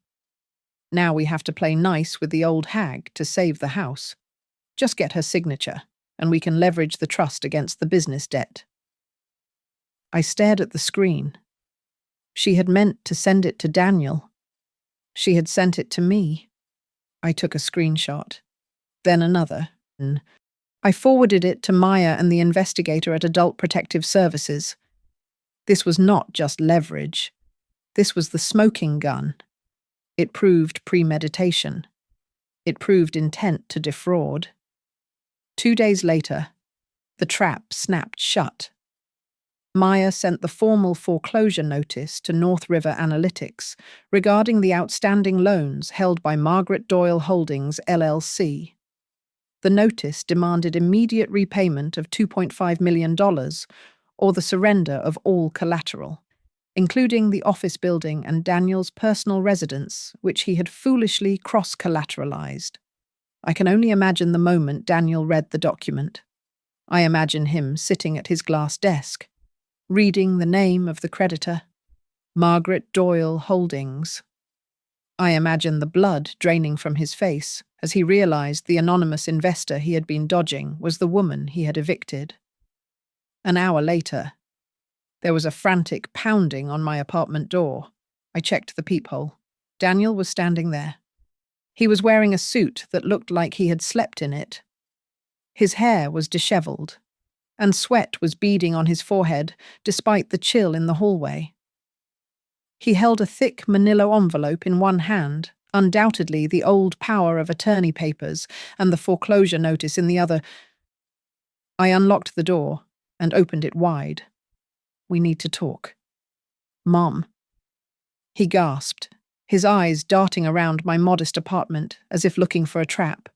Now we have to play nice with the old hag to save the house. Just get her signature, and we can leverage the trust against the business debt. I stared at the screen. She had meant to send it to Daniel. She had sent it to me. I took a screenshot. Then another. I forwarded it to Maya and the investigator at Adult Protective Services. This was not just leverage. This was the smoking gun. It proved premeditation. It proved intent to defraud. 2 days later, the trap snapped shut. Maya sent the formal foreclosure notice to North River Analytics regarding the outstanding loans held by Margaret Doyle Holdings, LLC. The notice demanded immediate repayment of $2.5 million or the surrender of all collateral, including the office building and Daniel's personal residence, which he had foolishly cross-collateralized. I can only imagine the moment Daniel read the document. I imagine him sitting at his glass desk, reading the name of the creditor, Margaret Doyle Holdings. I imagine the blood draining from his face as he realized the anonymous investor he had been dodging was the woman he had evicted. An hour later, there was a frantic pounding on my apartment door. I checked the peephole. Daniel was standing there. He was wearing a suit that looked like he had slept in it. His hair was disheveled, and sweat was beading on his forehead despite the chill in the hallway. He held a thick manila envelope in one hand, undoubtedly the old power of attorney papers and the foreclosure notice in the other. I unlocked the door and opened it wide. We need to talk. Mom. He gasped, his eyes darting around my modest apartment as if looking for a trap.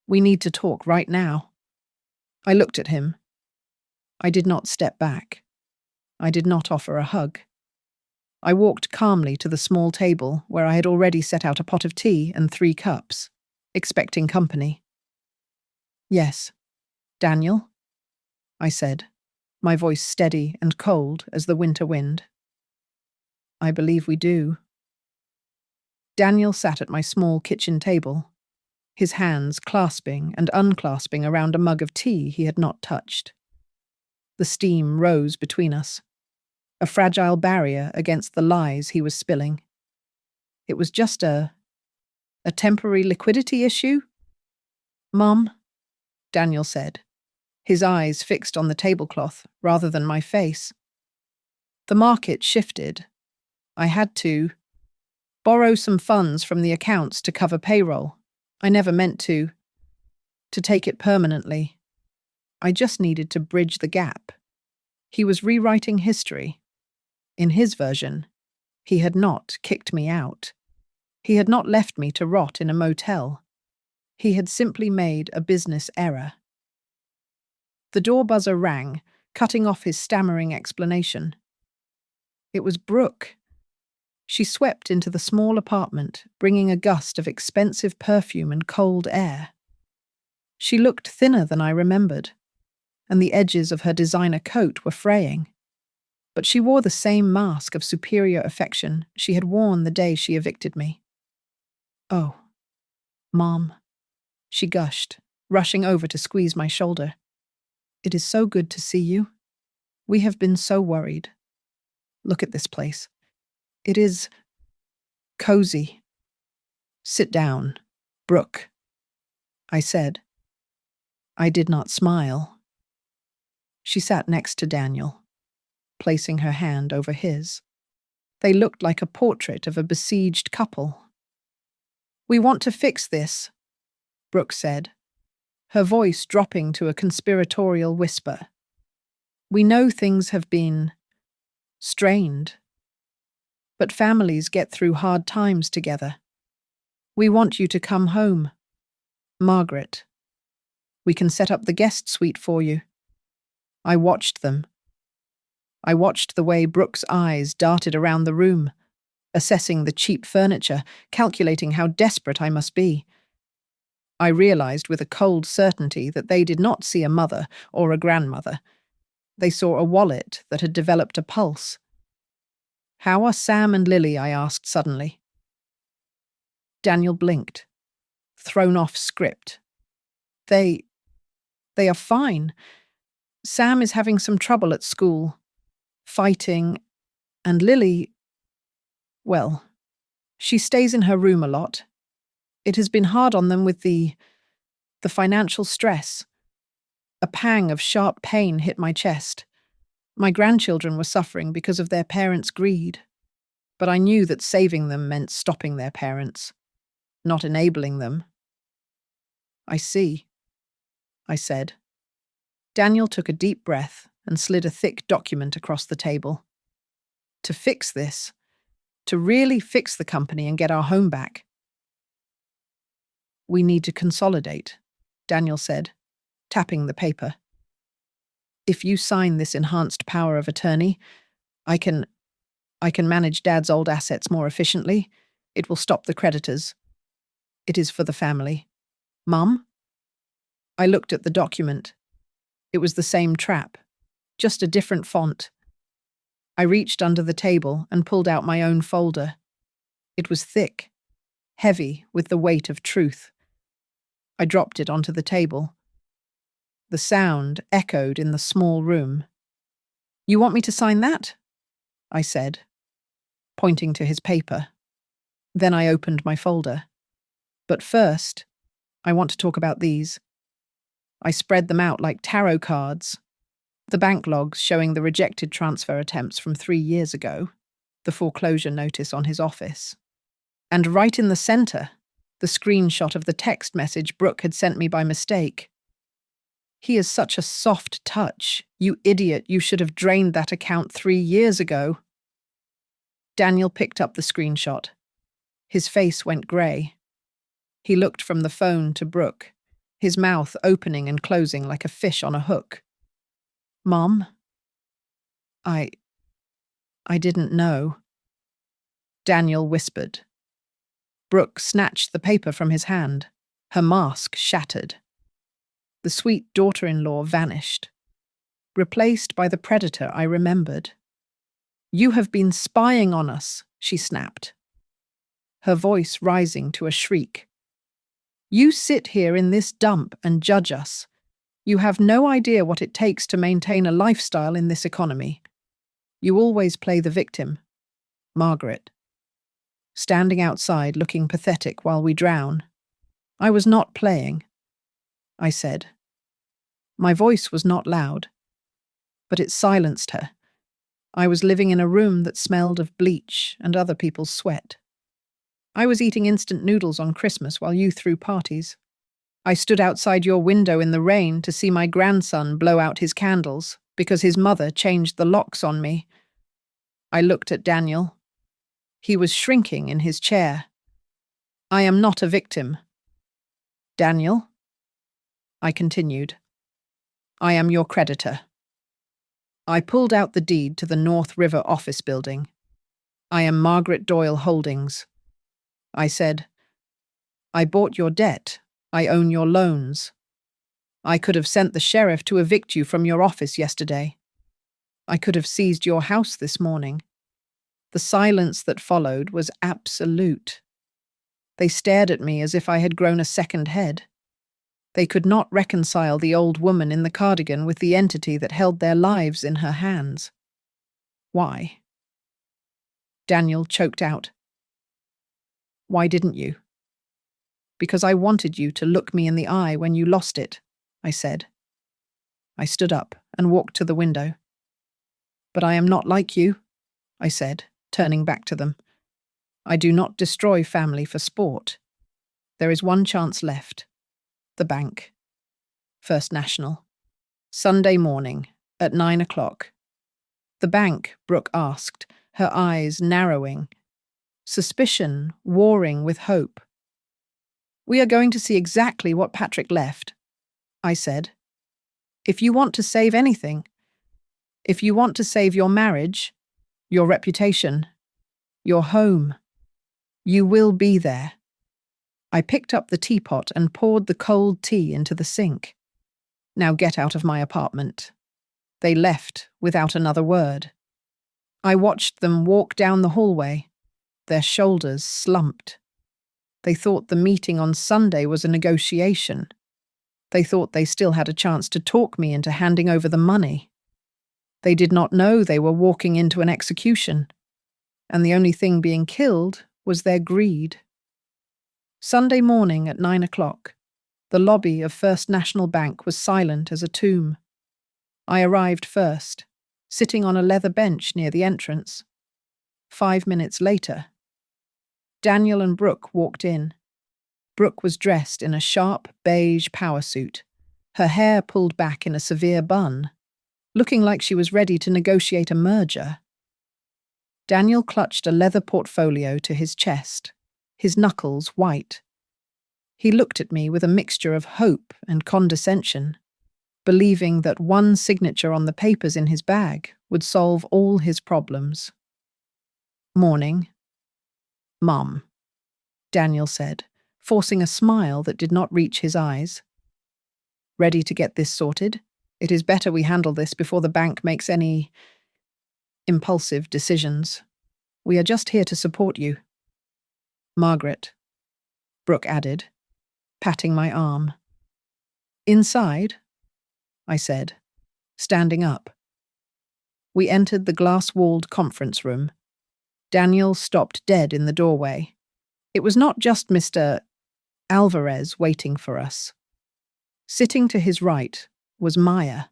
We need to talk right now. I looked at him. I did not step back. I did not offer a hug. I walked calmly to the small table where I had already set out a pot of tea and 3 cups, expecting company. Yes, Daniel, I said, my voice steady and cold as the winter wind. I believe we do. Daniel sat at my small kitchen table, his hands clasping and unclasping around a mug of tea he had not touched. The steam rose between us, a fragile barrier against the lies he was spilling. It was just a temporary liquidity issue? Mum, Daniel said, his eyes fixed on the tablecloth rather than my face. The market shifted. I had to borrow some funds from the accounts to cover payroll. I never meant to take it permanently. I just needed to bridge the gap. He was rewriting history. In his version, he had not kicked me out. He had not left me to rot in a motel. He had simply made a business error. The door buzzer rang, cutting off his stammering explanation. It was Brooke. She swept into the small apartment, bringing a gust of expensive perfume and cold air. She looked thinner than I remembered, and the edges of her designer coat were fraying. But she wore the same mask of superior affection she had worn the day she evicted me. "Oh, Mom," she gushed, rushing over to squeeze my shoulder. "It is so good to see you. We have been so worried. Look at this place. It is cozy." "Sit down, Brooke," I said. I did not smile. She sat next to Daniel, placing her hand over his. They looked like a portrait of a besieged couple. "We want to fix this," Brooke said, her voice dropping to a conspiratorial whisper. "We know things have been strained, but families get through hard times together. We want you to come home, Margaret. We can set up the guest suite for you." I watched them. I watched the way Brooke's eyes darted around the room, assessing the cheap furniture, calculating how desperate I must be. I realized with a cold certainty that they did not see a mother or a grandmother. They saw a wallet that had developed a pulse. "How are Sam and Lily?" I asked suddenly. Daniel blinked, thrown off script. They are fine. Sam is having some trouble at school, fighting, and Lily, well, she stays in her room a lot. It has been hard on them with the financial stress." A pang of sharp pain hit my chest. My grandchildren were suffering because of their parents' greed, but I knew that saving them meant stopping their parents, not enabling them. "I see," I said. Daniel took a deep breath and slid a thick document across the table. "To fix this, to really fix the company and get our home back, we need to consolidate," Daniel said, tapping the paper. "If you sign this enhanced power of attorney, I can manage Dad's old assets more efficiently. It will stop the creditors. It is for the family. Mum?" I looked at the document. It was the same trap, just a different font. I reached under the table and pulled out my own folder. It was thick, heavy with the weight of truth. I dropped it onto the table. The sound echoed in the small room. "You want me to sign that?" I said, pointing to his paper. Then I opened my folder. "But first, I want to talk about these." I spread them out like tarot cards. The bank logs showing the rejected transfer attempts from 3 years ago, the foreclosure notice on his office. And right in the center, the screenshot of the text message Brooke had sent me by mistake. "He is such a soft touch. You idiot, you should have drained that account 3 years ago." Daniel picked up the screenshot. His face went grey. He looked from the phone to Brooke, his mouth opening and closing like a fish on a hook. "Mom? I didn't know," Daniel whispered. Brooke snatched the paper from his hand. Her mask shattered. The sweet daughter-in-law vanished, replaced by the predator I remembered. "You have been spying on us," she snapped, her voice rising to a shriek. "You sit here in this dump and judge us. You have no idea what it takes to maintain a lifestyle in this economy. You always play the victim, Margaret." Standing outside looking pathetic while we drown. "I was not playing," I said. My voice was not loud, but it silenced her. I was living in a room that smelled of bleach and other people's sweat. I was eating instant noodles on Christmas while you threw parties. I stood outside your window in the rain to see my grandson blow out his candles because his mother changed the locks on me. I looked at Daniel. He was shrinking in his chair. I am not a victim. Daniel, I continued, I am your creditor. I pulled out the deed to the North River office building. I am Margaret Doyle Holdings. I said, I bought your debt. I own your loans. I could have sent the sheriff to evict you from your office yesterday. I could have seized your house this morning. The silence that followed was absolute. They stared at me as if I had grown a second head. They could not reconcile the old woman in the cardigan with the entity that held their lives in her hands. Why? Daniel choked out. Why didn't you? Because I wanted you to look me in the eye when you lost it, I said. I stood up and walked to the window. But I am not like you, I said, turning back to them. I do not destroy family for sport. There is one chance left. The bank. First National. Sunday morning, at 9 o'clock. The bank, Brooke asked, her eyes narrowing. Suspicion warring with hope. We are going to see exactly what Patrick left, I said. If you want to save anything, if you want to save your marriage, your reputation, your home, you will be there. I picked up the teapot and poured the cold tea into the sink. Now get out of my apartment. They left without another word. I watched them walk down the hallway. Their shoulders slumped. They thought the meeting on Sunday was a negotiation. They thought they still had a chance to talk me into handing over the money. They did not know they were walking into an execution, and the only thing being killed was their greed. Sunday morning at 9 o'clock, the lobby of First National Bank was silent as a tomb. I arrived first, sitting on a leather bench near the entrance. 5 minutes later, Daniel and Brooke walked in. Brooke was dressed in a sharp beige power suit, her hair pulled back in a severe bun, looking like she was ready to negotiate a merger. Daniel clutched a leather portfolio to his chest, his knuckles white. He looked at me with a mixture of hope and condescension, believing that one signature on the papers in his bag would solve all his problems. Morning. Mum, Daniel said, forcing a smile that did not reach his eyes. Ready to get this sorted? It is better we handle this before the bank makes any impulsive decisions. We are just here to support you. Margaret, Brooke added, patting my arm. Inside, I said, standing up. We entered the glass-walled conference room. Daniel stopped dead in the doorway. It was not just Mr. Alvarez waiting for us. Sitting to his right was Maya,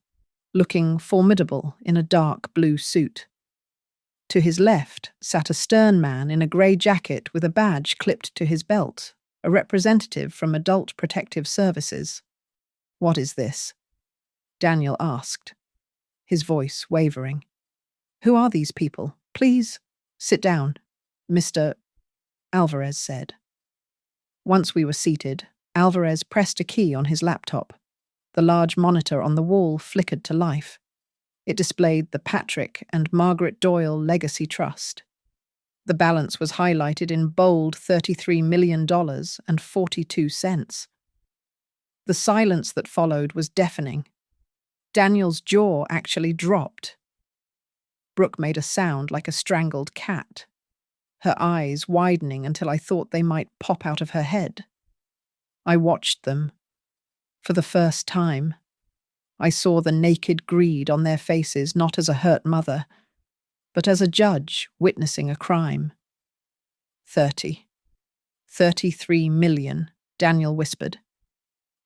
looking formidable in a dark blue suit. To his left sat a stern man in a grey jacket with a badge clipped to his belt, a representative from Adult Protective Services. What is this? Daniel asked, his voice wavering. Who are these people? Please, sit down, Mr. Alvarez said. Once we were seated, Alvarez pressed a key on his laptop. The large monitor on the wall flickered to life. It displayed the Patrick and Margaret Doyle Legacy Trust. The balance was highlighted in bold $33 million and 42 cents. The silence that followed was deafening. Daniel's jaw actually dropped. Brooke made a sound like a strangled cat, her eyes widening until I thought they might pop out of her head. I watched them. For the first time, I saw the naked greed on their faces not as a hurt mother, but as a judge witnessing a crime. 33 million, Daniel whispered.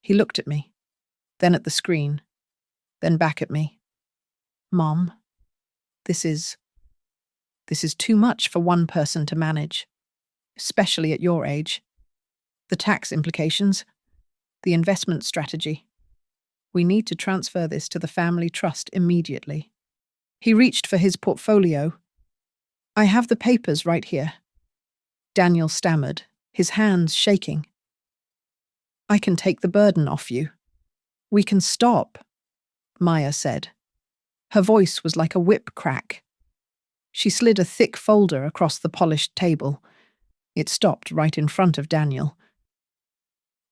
He looked at me, then at the screen, then back at me. Mom, this is This is too much for one person to manage, especially at your age. The tax implications, the investment strategy. We need to transfer this to the family trust immediately. He reached for his portfolio. I have the papers right here. Daniel stammered, his hands shaking. I can take the burden off you. We can stop, Maya said. Her voice was like a whip crack. She slid a thick folder across the polished table. It stopped right in front of Daniel.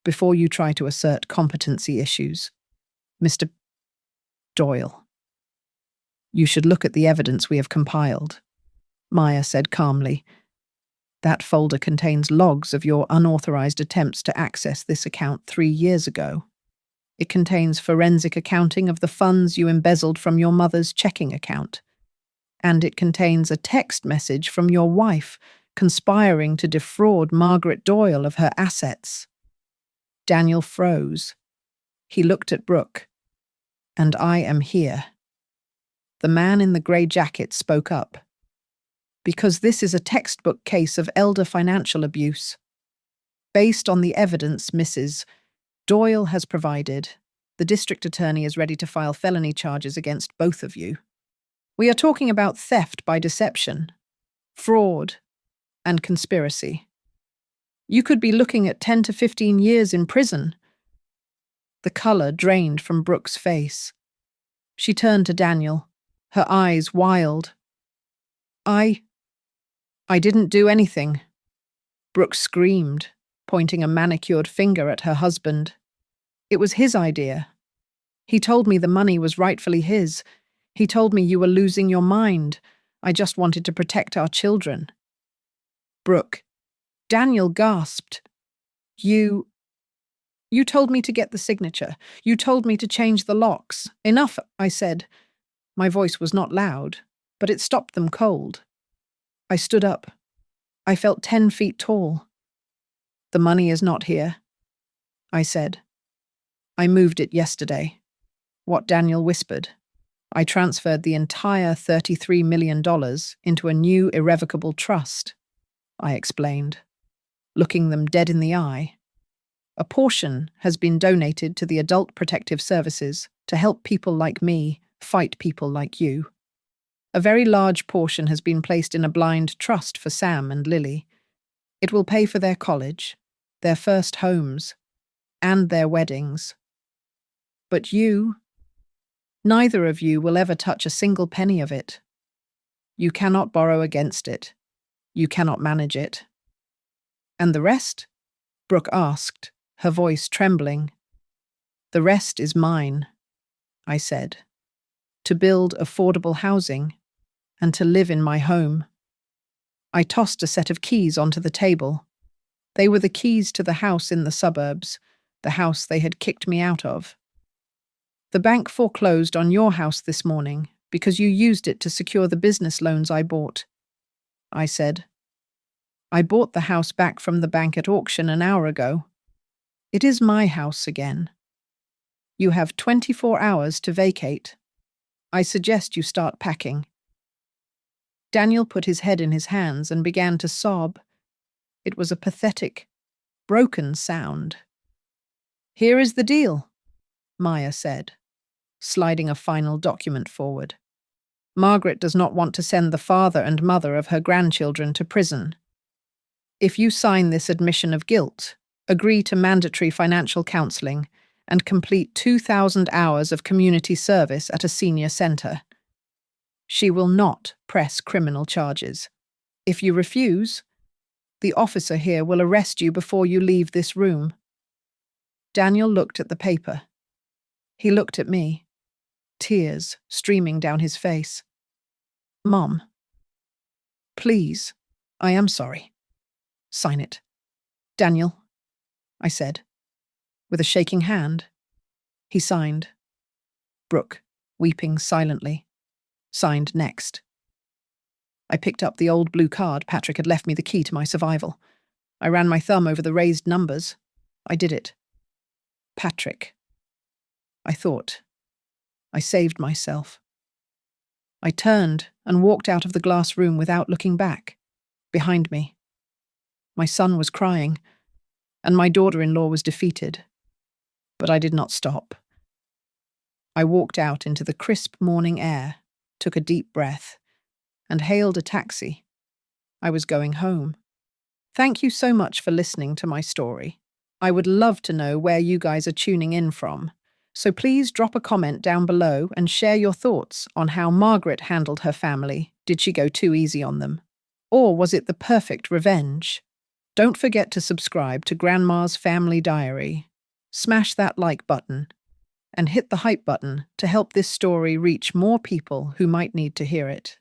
Before you try to assert competency issues, Mr. Doyle, you should look at the evidence we have compiled, Maya said calmly. That folder contains logs of your unauthorized attempts to access this account 3 years ago. It contains forensic accounting of the funds you embezzled from your mother's checking account. And it contains a text message from your wife conspiring to defraud Margaret Doyle of her assets. Daniel froze. He looked at Brooke. And I am here. The man in the grey jacket spoke up. Because this is a textbook case of elder financial abuse. Based on the evidence Mrs. Doyle has provided, the district attorney is ready to file felony charges against both of you. We are talking about theft by deception, fraud, and conspiracy. You could be looking at 10 to 15 years in prison. The colour drained from Brooke's face. She turned to Daniel, her eyes wild. I didn't do anything. Brooke screamed, pointing a manicured finger at her husband. It was his idea. He told me the money was rightfully his. He told me you were losing your mind. I just wanted to protect our children. Brooke. Daniel gasped. You told me to get the signature. You told me to change the locks. Enough, I said. My voice was not loud, but it stopped them cold. I stood up. I felt 10 feet tall. The money is not here, I said. I moved it yesterday. What Daniel whispered. I transferred the entire $33 million into a new irrevocable trust, I explained, looking them dead in the eye. A portion has been donated to the Adult Protective Services to help people like me fight people like you. A very large portion has been placed in a blind trust for Sam and Lily. It will pay for their college, their first homes, and their weddings. But you, neither of you will ever touch a single penny of it. You cannot borrow against it. You cannot manage it. And the rest? Brooke asked, her voice trembling. The rest is mine, I said. To build affordable housing and to live in my home. I tossed a set of keys onto the table. They were the keys to the house in the suburbs, the house they had kicked me out of. The bank foreclosed on your house this morning because you used it to secure the business loans I bought, I said. I bought the house back from the bank at auction an hour ago. It is my house again. You have 24 hours to vacate. I suggest you start packing. Daniel put his head in his hands and began to sob. It was a pathetic, broken sound. Here is the deal, Maya said, sliding a final document forward. Margaret does not want to send the father and mother of her grandchildren to prison. If you sign this admission of guilt, agree to mandatory financial counselling, and complete 2,000 hours of community service at a senior centre, she will not press criminal charges. If you refuse, the officer here will arrest you before you leave this room. Daniel looked at the paper. He looked at me, tears streaming down his face. Mom, please, I am sorry. Sign it. Daniel, I said, with a shaking hand. He signed. Brooke, weeping silently, signed next. I picked up the old blue card. Patrick had left me the key to my survival. I ran my thumb over the raised numbers. I did it. Patrick. I thought. I saved myself. I turned and walked out of the glass room without looking back. Behind me, my son was crying, and my daughter-in-law was defeated. But I did not stop. I walked out into the crisp morning air, took a deep breath, and hailed a taxi. I was going home. Thank you so much for listening to my story. I would love to know where you guys are tuning in from. So please drop a comment down below and share your thoughts on how Margaret handled her family. Did she go too easy on them? Or was it the perfect revenge? Don't forget to subscribe to Grandma's Family Diary. Smash that like button and hit the hype button to help this story reach more people who might need to hear it.